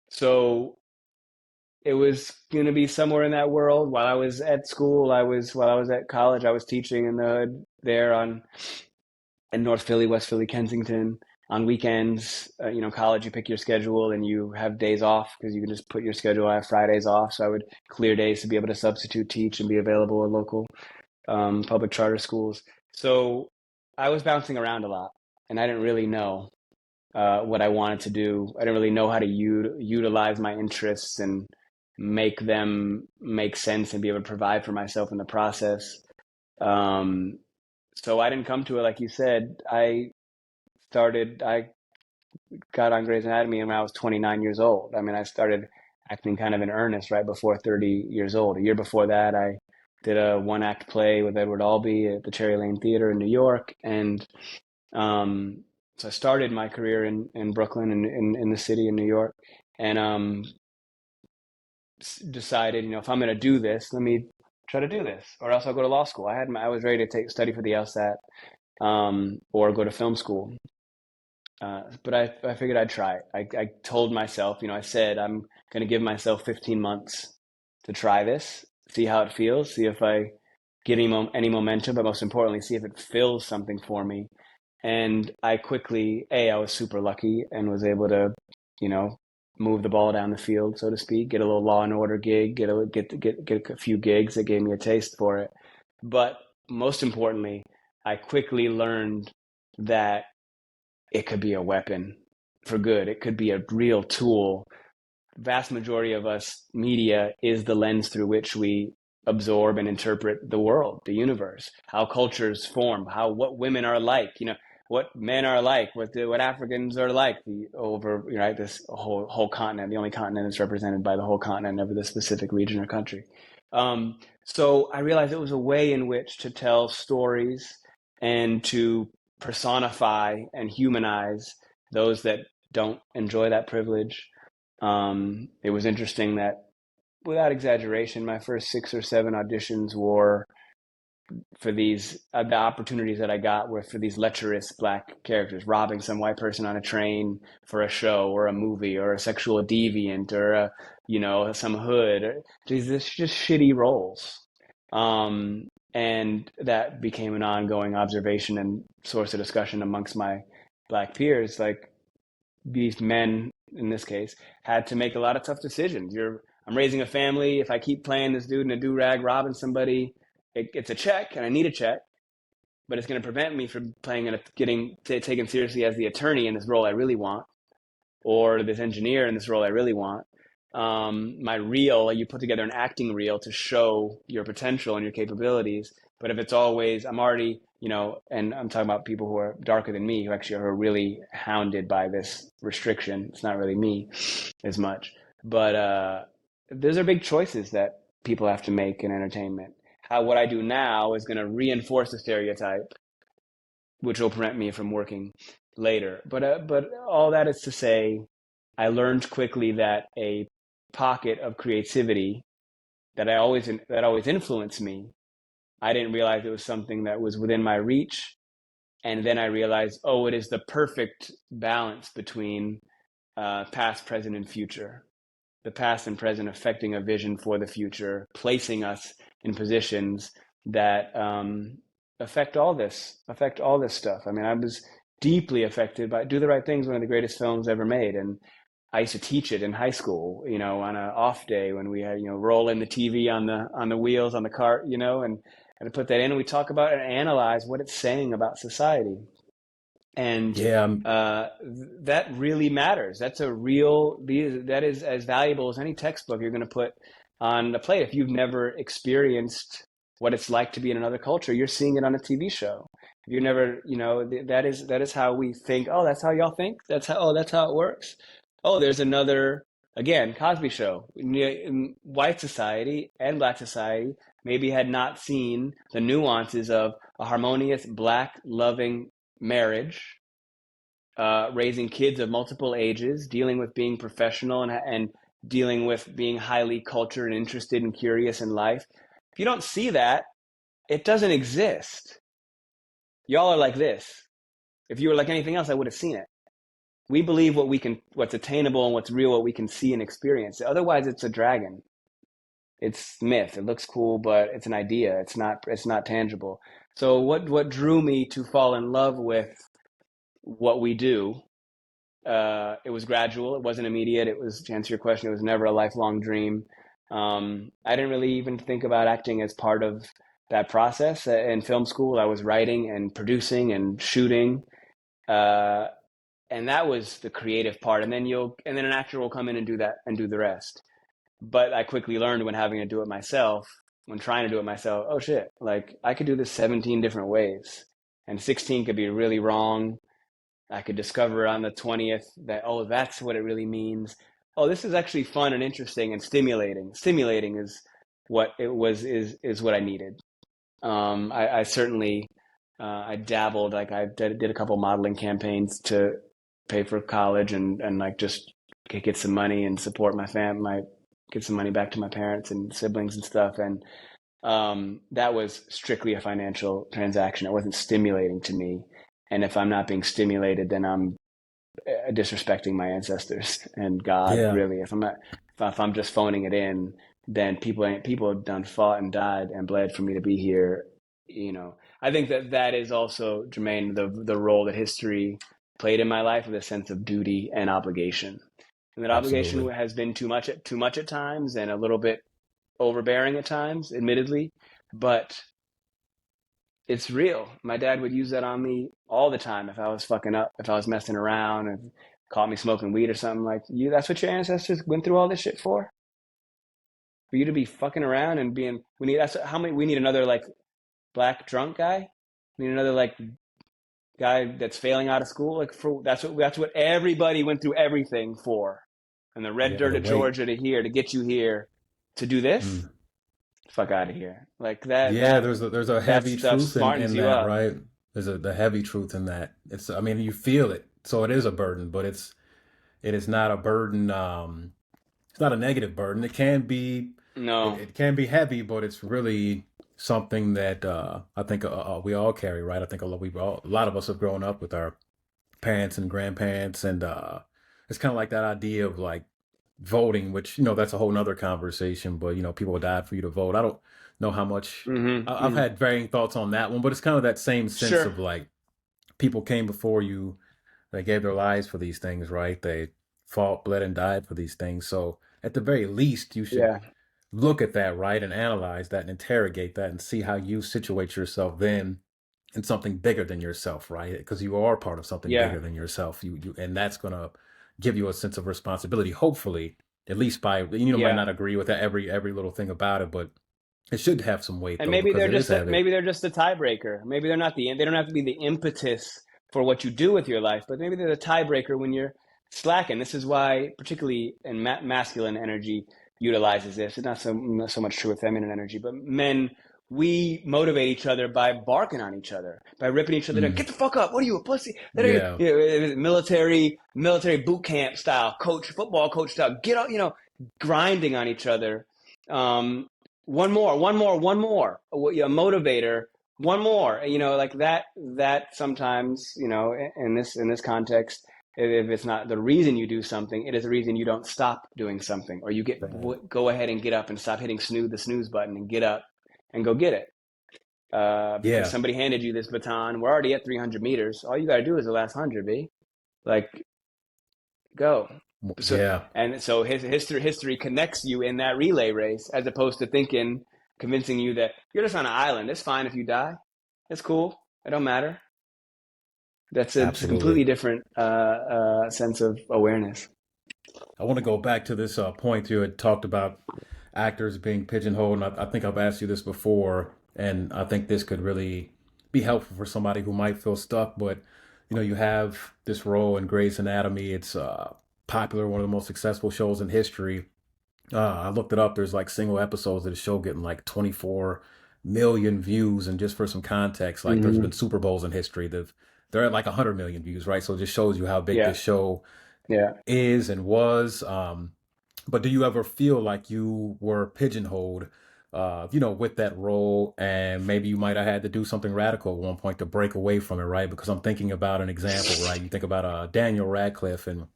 So it was going to be somewhere in that world. While I was at school, while I was at college, I was teaching in the hood there in North Philly, West Philly, Kensington. On weekends, college, you pick your schedule and you have days off because you can just put your schedule. I have Fridays off, so I would clear days to be able to substitute teach and be available at local public charter schools. So I was bouncing around a lot, and I didn't really know what I wanted to do. I didn't really know how to utilize my interests and make them make sense and be able to provide for myself in the process. Um, so I didn't come to it like you said. I got on Grey's Anatomy when I was 29 years old. I mean, I started acting kind of in earnest right before 30 years old. A year before that, I did a one-act play with Edward Albee at the Cherry Lane Theater in New York. And so I started my career in Brooklyn and in the city in New York. And decided, if I'm going to do this, let me try to do this, or else I'll go to law school. I was ready to study for the LSAT, or go to film school. But I figured I'd try it. I told myself, I said, I'm going to give myself 15 months to try this, see how it feels, see if I get any momentum, but most importantly, see if it fills something for me. And I was super lucky and was able to, move the ball down the field, so to speak, get a little Law and Order gig, get a few gigs that gave me a taste for it. But most importantly, I quickly learned that it could be a weapon for good. It could be a real tool. Vast majority of us media is the lens through which we absorb and interpret the world, the universe, how cultures form, what women are like, what men are like, what Africans are like, this whole continent, the only continent that's represented by the whole continent, never the specific region or country. So I realized it was a way in which to tell stories and to personify and humanize those that don't enjoy that privilege. It was interesting that, without exaggeration, my first 6 or 7 auditions were for these the opportunities that I got were for these lecherous black characters, robbing some white person on a train for a show or a movie, or a sexual deviant, or a, some hood. These just shitty roles. And that became an ongoing observation and source of discussion amongst my black peers. Like, these men, in this case, had to make a lot of tough decisions. I'm raising a family. If I keep playing this dude in a do-rag robbing somebody, it's a check, and I need a check, but it's going to prevent me from playing and getting taken seriously as the attorney in this role I really want, or this engineer in this role I really want. My reel, you put together an acting reel to show your potential and your capabilities. But if it's always, I'm already, and I'm talking about people who are darker than me, who actually are really hounded by this restriction. It's not really me as much. But those are big choices that people have to make in entertainment. What I do now is going to reinforce the stereotype, which will prevent me from working later. But all that is to say, I learned quickly that a pocket of creativity that always influenced me, I didn't realize it was something that was within my reach. And then I realized, oh, it is the perfect balance between past, present, and future. The past and present affecting a vision for the future, placing us in positions that affect all this stuff. I mean, I was deeply affected by Do the Right Thing, one of the greatest films ever made, and I used to teach it in high school, on an off day when we had, rolling the TV on the wheels on the cart, and to put that in, and we talk about it and analyze what it's saying about society. And Yeah, that really matters. That is as valuable as any textbook you're going to put on the plate. If you've never experienced what it's like to be in another culture, you're seeing it on a TV show. If you never, that is how we think. Oh, that's how y'all think. That's how it works. Oh, there's another, again, Cosby Show. In white society and black society maybe had not seen the nuances of a harmonious black loving marriage, raising kids of multiple ages, dealing with being professional, and dealing with being highly cultured and interested and curious in life. If you don't see that, it doesn't exist. Y'all are like this. If you were like anything else, I would have seen it. We believe what's attainable and what's real, what we can see and experience. Otherwise, it's a dragon. It's myth. It looks cool, but it's an idea. It's not tangible. So what drew me to fall in love with what we do? It was gradual. It wasn't immediate. It was, to answer your question, it was never a lifelong dream. I didn't really even think about acting as part of that process. In film school, I was writing and producing and shooting, and that was the creative part. And then an actor will come in and do that and do the rest. But I quickly learned, when having to do it myself, when trying to do it myself, oh shit, like I could do this 17 different ways, and 16 could be really wrong. I could discover on the 20th that, oh, that's what it really means. Oh, this is actually fun and interesting and stimulating. Stimulating is what it was, is what I needed. I certainly, I dabbled, like I did a couple modeling campaigns to pay for college, and like just get some money and support get some money back to my parents and siblings and stuff. And that was strictly a financial transaction. It wasn't stimulating to me. And if I'm not being stimulated, then I'm disrespecting my ancestors and God. yeah, Really, if I'm just phoning it in, then people have done fought and died and bled for me to be here. I think that is also, Jermaine, the role that history played in my life, with a sense of duty and obligation. And that obligation absolutely. has been too much at times, and a little bit overbearing at times, admittedly, but it's real. My dad would use that on me all the time if I was fucking up, if I was messing around and caught me smoking weed or something. Like, that's what your ancestors went through all this shit for? For you to be fucking around and being, we need another like black drunk guy? We need another like guy that's failing out of school? Like, that's what everybody went through everything for. And the red Yeah, dirt the of weight. Georgia to here to get you here to do this? Mm. Fuck out of here. Like that Yeah, that there's a that heavy stuff truth in smartens you that, up. right? There's the heavy truth in that. I mean, you feel it, so it is a burden, but it is not a burden. It's not a negative burden. It can be, No. it can be heavy, but it's really, something that I think we all carry, right? I think a lot of us have grown up with our parents and grandparents, and it's kind of like that idea of like voting, which that's a whole nother conversation. But people died for you to vote. I don't know how much. I've Hmm. had varying thoughts on that one, but it's kind of that same sense Sure. of like people came before you, they gave their lives for these things, right? They fought, bled, and died for these things. So at the very least, you should Yeah. look at that, right, and analyze that and interrogate that and see how you situate yourself then in something bigger than yourself, right? Because you are part of something Yeah. bigger than yourself. And that's gonna give you a sense of responsibility. Hopefully, at least by might Yeah. not agree with every little thing about it, but it should have some weight And though because it is heavy. maybe they're just a tiebreaker. Maybe they're not they don't have to be the impetus for what you do with your life, but maybe they're the tiebreaker when you're slacking. This is why, particularly in masculine energy, utilizes this. It's not so much true with feminine energy, but men, we motivate each other by barking on each other, by ripping each other down. Mm, Get the fuck up! What are you, a pussy? yeah, Military boot camp style, football coach style. Get up, grinding on each other. Um, one more, a motivator, one more, like that sometimes, in this context, if it's not the reason you do something, it is the reason you don't stop doing something, or you right. go ahead and get up and stop hitting the snooze button and get up and go get it. Because Yeah, somebody handed you this baton. We're already at 300 meters. All you got to do is the last 100, B. Like, go. So yeah. and so his history connects you in that relay race, as opposed to convincing you that you're just on an island. It's fine if you die. It's cool. It don't matter. It's a Absolutely. completely different sense of awareness. I want to go back to this point you had talked about actors being pigeonholed. And I think I've asked you this before, and I think this could really be helpful for somebody who might feel stuck. But you have this role in Grey's Anatomy. It's popular, one of the most successful shows in history. I looked it up. There's like single episodes of the show getting like 24 million views, and just for some context, like there's been Mm-hmm. Super Bowls in history that they're at like 100 million views, right? So it just shows you how big Yeah, this show yeah. is and was. But do you ever feel like you were pigeonholed, with that role, and maybe you might have had to do something radical at one point to break away from it, right? Because I'm thinking about an example, right? You think about Daniel Radcliffe and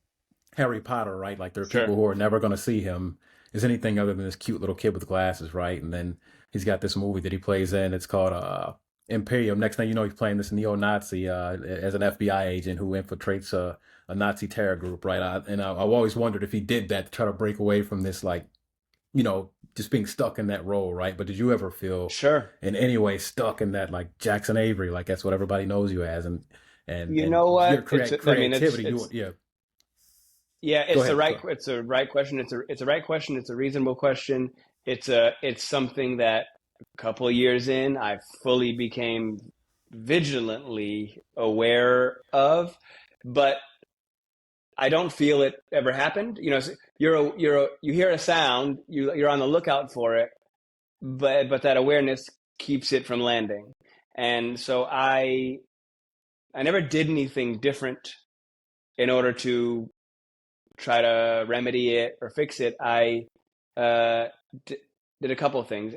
Harry Potter, right? Like there are people Sure. who are never going to see him as anything other than this cute little kid with glasses, right? And then he's got this movie that he plays in. It's called Imperium. Next thing you know, he's playing this neo-Nazi as an FBI agent who infiltrates a Nazi terror group, right? I've always wondered if he did that to try to break away from this, like just being stuck in that role, right? But did you ever feel Sure. in any way stuck in that, like Jackson Avery, like that's what everybody knows you as, and You and know your what? I mean, creativity, yeah. yeah, Go ahead. Go. it's a right question. It's a right question. It's a reasonable question. It's something that a couple of years in, I fully became vigilantly aware of, but I don't feel it ever happened. You hear a sound, you're on the lookout for it, but that awareness keeps it from landing. And so I never did anything different in order to try to remedy it or fix it. I uh, d- did a couple of things.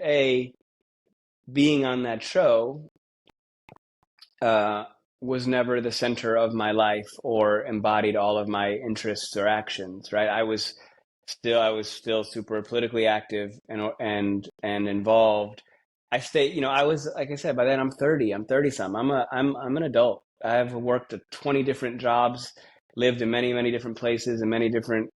Being on that show uh, was never the center of my life or embodied all of my interests or actions. Right? I was still super politically active and involved. I was, like I said, by then I'm 30. I'm 30 some. I'm an adult. I've worked at 20 different jobs, lived in many different places and many different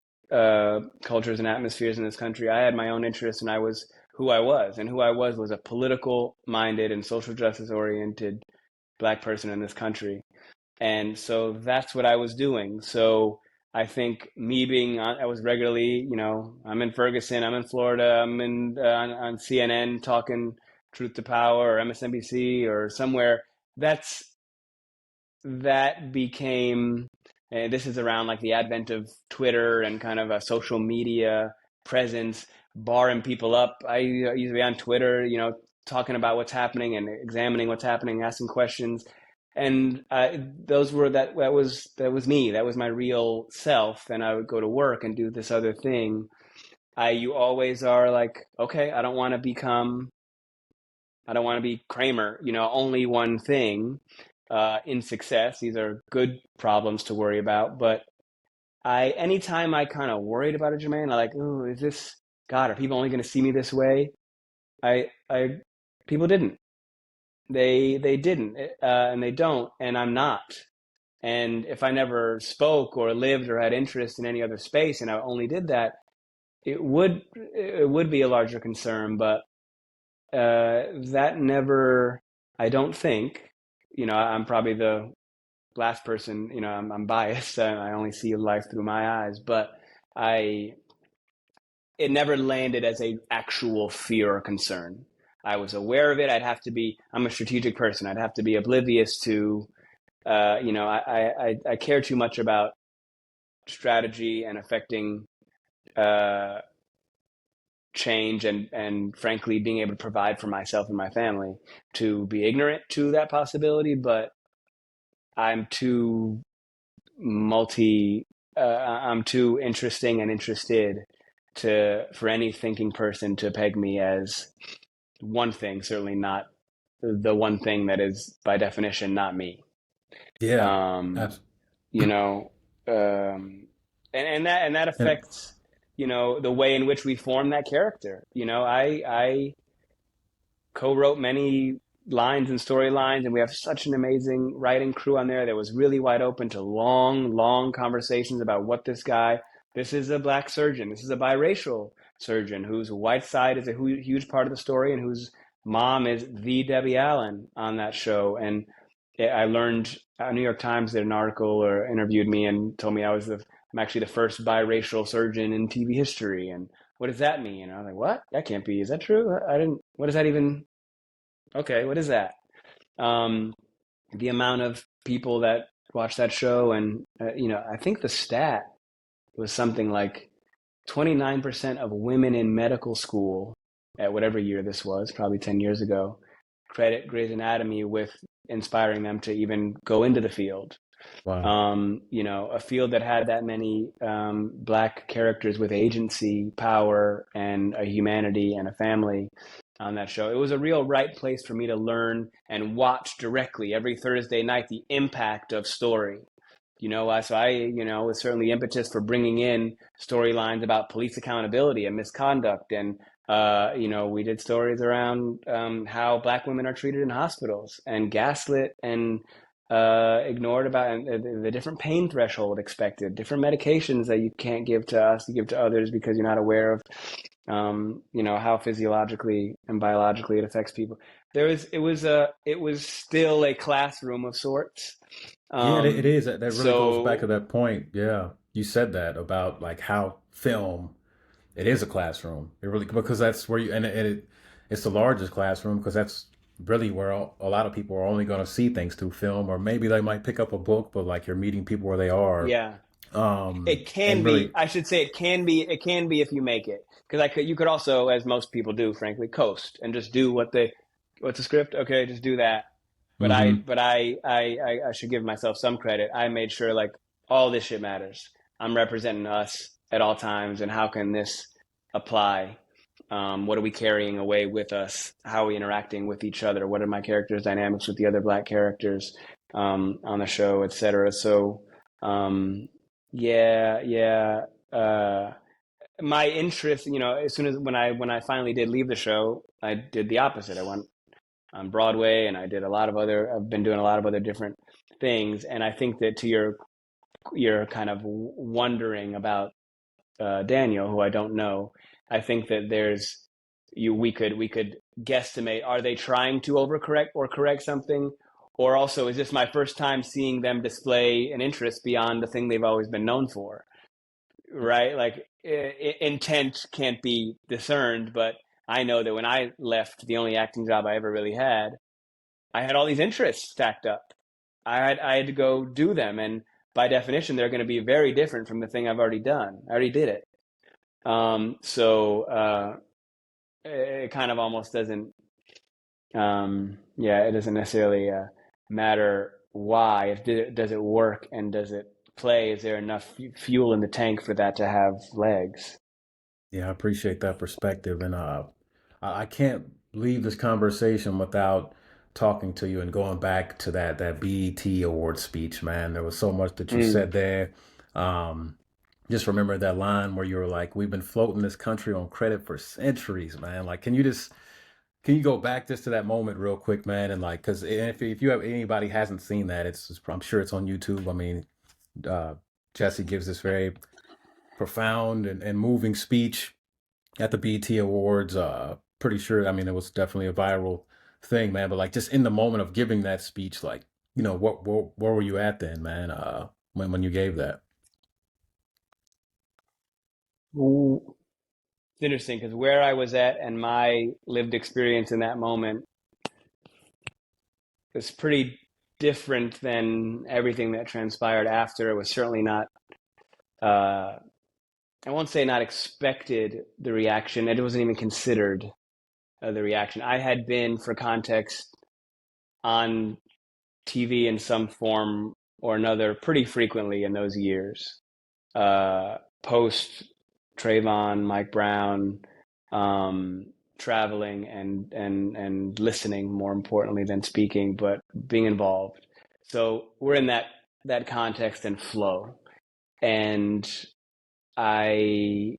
cultures and atmospheres in this country. I had my own interests, and I was who I was, and who I was a political minded and social justice oriented Black person in this country. And so that's what I was doing. So I think me being I was regularly, I'm in Ferguson, I'm in Florida, I'm on CNN talking Truth to Power or MSNBC or somewhere. That's that became. And this is around like the advent of Twitter and kind of a social media presence, barring people up. I usually on Twitter, talking about what's happening and examining what's happening, asking questions, and that was me. That was my real self. Then I would go to work and do this other thing. You always are like, okay, I don't want to become I don't want to be Kramer, only one thing in success. These are good problems to worry about. But anytime I kind of worried about it, Jermaine, I like, oh, is this, God, are people only going to see me this way? People didn't. They didn't, and they don't, and I'm not. And if I never spoke or lived or had interest in any other space, and I only did that, it would be a larger concern. But that never, I don't think, I'm probably the last person, I'm biased. I only see life through my eyes, but I it never landed as a actual fear or concern. I was aware of it. I'm a strategic person. I'd have to be oblivious to, I care too much about strategy and affecting uh, change and frankly being able to provide for myself and my family to be ignorant to that possibility. But I'm too multi, I'm too interesting and interested for any thinking person to peg me as one thing, certainly not the one thing that is by definition not me. Yeah, Um, abs- you know, and that and affects the way in which we form that character. I co-wrote many lines and storylines, and we have such an amazing writing crew on there that was really wide open to long, long conversations about what this guy. This is a black surgeon. This is a biracial surgeon whose white side is a huge part of the story, and whose mom is the Debbie Allen on that show. And I learned New York Times did an article or interviewed me and told me I'm actually the first biracial surgeon in TV history. And what does that mean? And I was like, what? That can't be. Is that true? I didn't. What does that even? Okay, what is that? Um, the amount of people that watch that show, and I think the stat was something like 29% of women in medical school at whatever year this was, probably 10 years ago, credit Grey's Anatomy with inspiring them to even go into the field. wow. A field that had that many black characters with agency, power, and a humanity and a family on that show. It was a real right place for me to learn and watch directly every Thursday night the impact of story. So I, was certainly impetus for bringing in storylines about police accountability and misconduct. And, we did stories around how black women are treated in hospitals and gaslit and ignored about, and the different pain threshold expected, different medications that you can't give to us, you give to others because you're not aware of, how physiologically and biologically it affects people. It was still a classroom of sorts. Yeah, it Um, is. That really goes back to so that point. Yeah, you said that about like how film, it is a classroom. It really, because that's where you, and it's the largest classroom because that's really where a lot of people are only going to see things through film, or maybe they might pick up a book, but like you're meeting people where they are. yeah, it can And be. really, I should say it can be. It can be if you make it, because you could also, as most people do, frankly, coast and just do what's the script? Okay, just do that. But I, hmm but I should give myself some credit. I made sure like all this shit matters. I'm representing us at all times, and how can this apply? What are we carrying away with us? How are we interacting with each other? What are my characters' dynamics with the other black characters on the show, etc. So, um, yeah, yeah. My interest, as soon as when I finally did leave the show, I did the opposite. I went on Broadway, and I've been doing a lot of other different things. And I think that to your kind of wondering about Daniel, who I don't know, I think that we could guesstimate: are they trying to overcorrect or correct something, or also is this my first time seeing them display an interest beyond the thing they've always been known for? Right? Like intent can't be discerned, but I know that when I left the only acting job I ever really had, I had all these interests stacked up. I had to go do them, and by definition, they're going to be very different from the thing I've already done. I already did it. So it kind of almost doesn't. Yeah, it doesn't necessarily matter why. Does it work and does it play? Is there enough fuel in the tank for that to have legs? yeah, I appreciate that perspective, and I can't. leave this conversation without talking to you and going back to that BET award speech, man. There was so much that you Mm. said there. Um, just remember that line where you were like, "We've been floating this country on credit for centuries, man." Like, can you go back just to that moment real quick, man? And like, because if you have anybody hasn't seen that, I'm sure it's on YouTube. I mean, uh, Jesse gives this very profound and moving speech at the BT Awards. Pretty sure. I mean, it was definitely a viral thing, man. But like, just in the moment of giving that speech, like, where were you at then, man? When you gave that? Ooh. It's interesting because where I was at and my lived experience in that moment was pretty different than everything that transpired after. It was certainly not, I won't say not expected, the reaction. It wasn't even considered the reaction. I had been, for context, on TV in some form or another pretty frequently in those years. Post Trayvon, Mike Brown, um, traveling and listening more importantly than speaking, but being involved. So we're in that context and flow. And I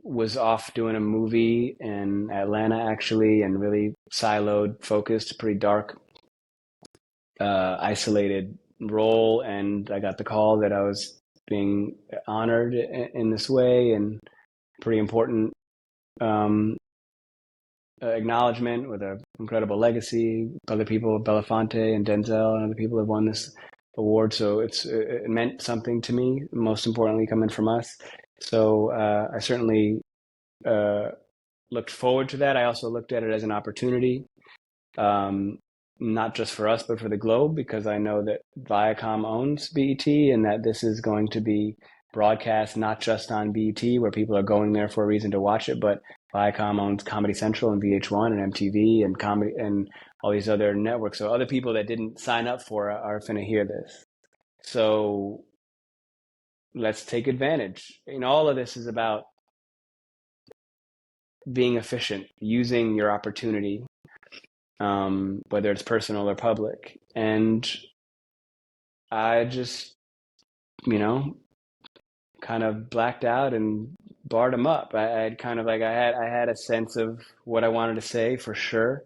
was off doing a movie in Atlanta actually, and really siloed, focused, pretty dark, isolated role. And I got the call that I was being honored in this way, and pretty important um, acknowledgement with an incredible legacy. Other people, Belafonte and Denzel and other people have won this award, so it meant something to me. Most importantly, coming from us. So I certainly uh, looked forward to that. I also looked at it as an opportunity, um, not just for us, but for the globe, because I know that Viacom owns BET and that this is going to be broadcast not just on BET, where people are going there for a reason to watch it, but Viacom owns Comedy Central and VH1 and MTV and comedy and all these other networks. So other people that didn't sign up for it are going to hear this. So let's take advantage. All of this is about being efficient, using your opportunity, whether it's personal or public. And I just, you know, kind of blacked out and barred him up. I had kind of like I had a sense of what I wanted to say for sure,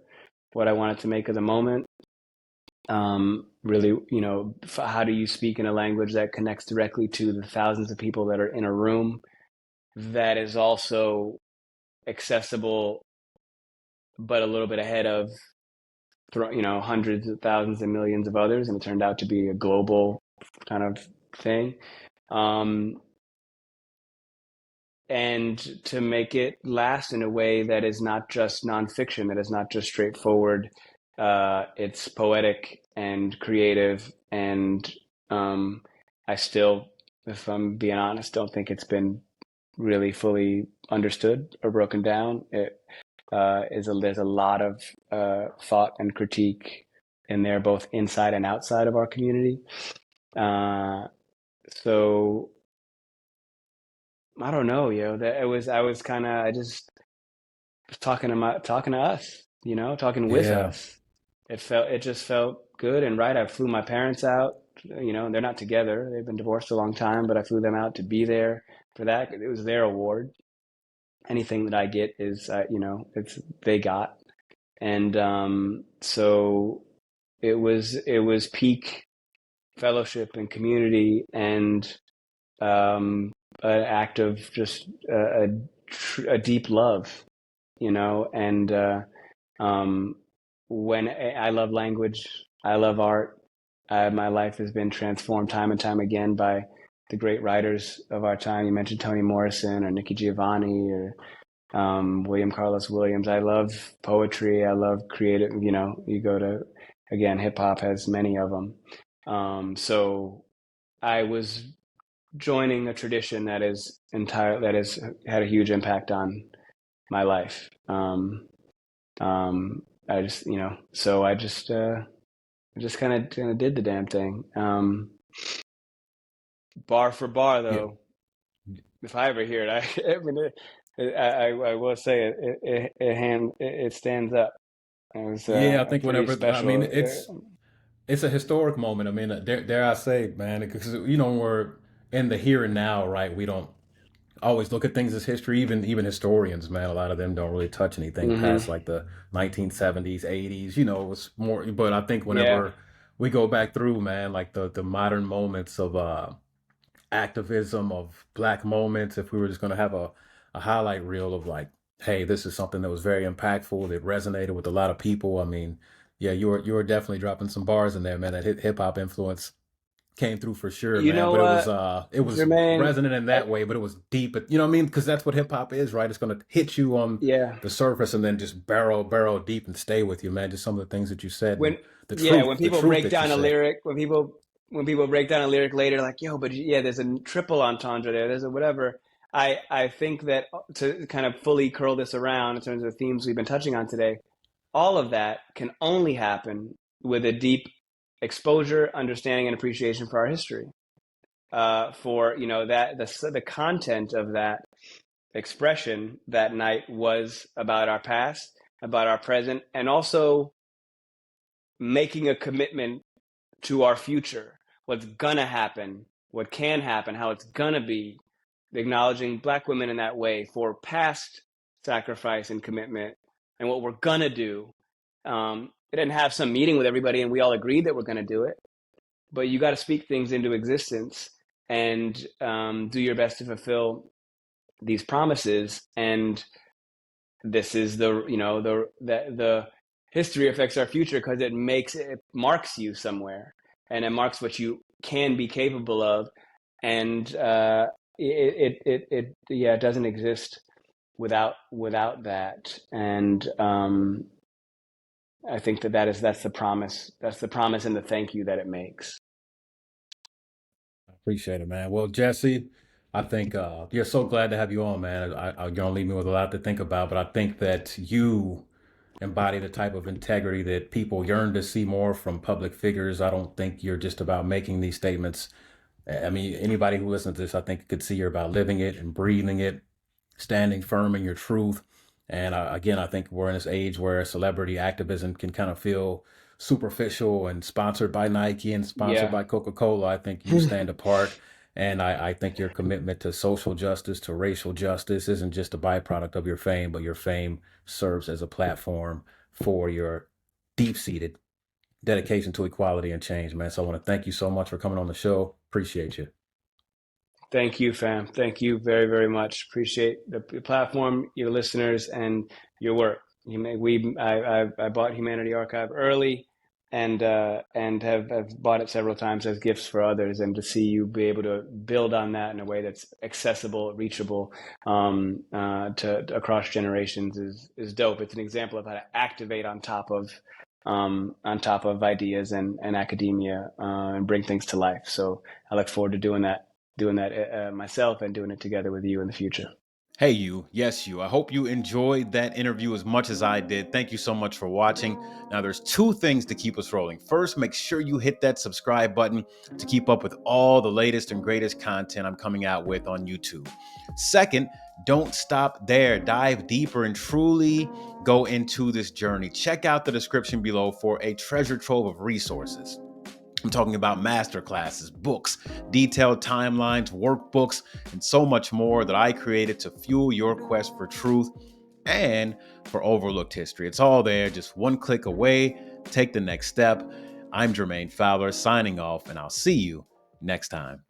what I wanted to make of the moment. Really, how do you speak in a language that connects directly to the thousands of people that are in a room, that is also accessible, but a little bit ahead of hundreds of thousands and millions of others, and it turned out to be a global kind of thing. Um, and to make it last in a way that is not just nonfiction, that is not just straightforward. It's poetic and creative, and I still, if I'm being honest, don't think it's been really fully understood or broken down. There's a lot of thought and critique in there, both inside and outside of our community. Uh, so I don't know, that I was kind of, I just was talking to us, talking with Yeah, us. It just felt good and right. I flew my parents out, they're not together. They've been divorced a long time, but I flew them out to be there for that. It was their award. Anything that I get is, it's they got. And so it was peak fellowship and community, and an act of just a deep love, and um, when I love language, I love art. My life has been transformed time and time again by the great writers of our time. You mentioned Toni Morrison or Nikki Giovanni or William Carlos Williams. I love poetry. I love creative. You go to, again, hip hop has many of them. So I was joining a tradition that has had a huge impact on my life. I just, so I just kind of did the damn thing. Bar for bar, yeah, though, if I ever hear it, I mean, I will say it stands up. It was Yeah, I think pretty whenever, I mean, special. it's a historic moment. I mean, dare I say, man, because we're in the here and now, right? We don't always look at things as history. Even historians, man, a lot of them don't really touch anything Hmm. past like the 1970s, 80s. You know, it was more. But I think Yeah. whenever we go back through, man, like the modern moments of activism, of black moments, if we were just going to have a highlight reel of like, hey, this is something that was very impactful, that resonated with a lot of people. I mean, yeah, you were definitely dropping some bars in there, man. That hip hop influence came through for sure, You man. know But what, it was Jermaine? resonant in I, that way, but it was deep. You know what I mean? Because that's what hip hop is, right? It's gonna hit you on yeah. the surface and then just barrel deep and stay with you, man. Just some of the things that you said and When yeah, when the people truth break that you down a said. lyric, when people break down a lyric later, like, yo, but yeah, there's a triple entendre there. There's a whatever. I think that to kind of fully curl this around in terms of the themes we've been touching on today, all of that can only happen with a deep exposure, understanding, and appreciation for our history. For that the content of that expression that night was about our past, about our present, and also making a commitment to our future, what's gonna happen, what can happen, how it's gonna be, acknowledging Black women in that way for past sacrifice and commitment, and what we're gonna do. It didn't have some meeting with everybody and we all agreed that we're gonna do it, but you got to speak things into existence and do your best to fulfill these promises. And this is the history affects our future because it marks you somewhere, and it marks what you can be capable of. And it doesn't exist without that. And I think that's the promise. That's the promise and the thank you that it makes. Appreciate it, man. Well, Jesse, I think you're so glad to have you on, man. You're gonna leave me with a lot to think about, but I think that you embody the type of integrity that people yearn to see more from public figures. I don't think you're just about making these statements. I mean, anybody who listens to this, I think could see you're about living it and breathing it, standing firm in your truth. And again, I think we're in this age where celebrity activism can kind of feel superficial and sponsored by Nike and sponsored Yeah. by Coca-Cola. I think you stand apart. And I think your commitment to social justice, to racial justice, isn't just a byproduct of your fame, but your fame serves as a platform for your deep-seated dedication to equality and change, man. So I want to thank you so much for coming on the show. Appreciate you. Thank you, fam. Thank you very, very much. Appreciate the platform, your listeners, and your work. I bought Humanity Archive early, and have bought it several times as gifts for others. And to see you be able to build on that in a way that's accessible, reachable, to across generations is dope. It's an example of how to activate on top of ideas and academia, and bring things to life. So I look forward to doing that myself and doing it together with you in the future. Hey, you. Yes, you. I hope you enjoyed that interview as much as I did. Thank you so much for watching. Now, there's two things to keep us rolling. First, make sure you hit that subscribe button to keep up with all the latest and greatest content I'm coming out with on YouTube. Second, don't stop there. Dive deeper and truly go into this journey. Check out the description below for a treasure trove of resources. I'm talking about masterclasses, books, detailed timelines, workbooks, and so much more that I created to fuel your quest for truth and for overlooked history. It's all there, just one click away. Take the next step. I'm Jermaine Fowler signing off, and I'll see you next time.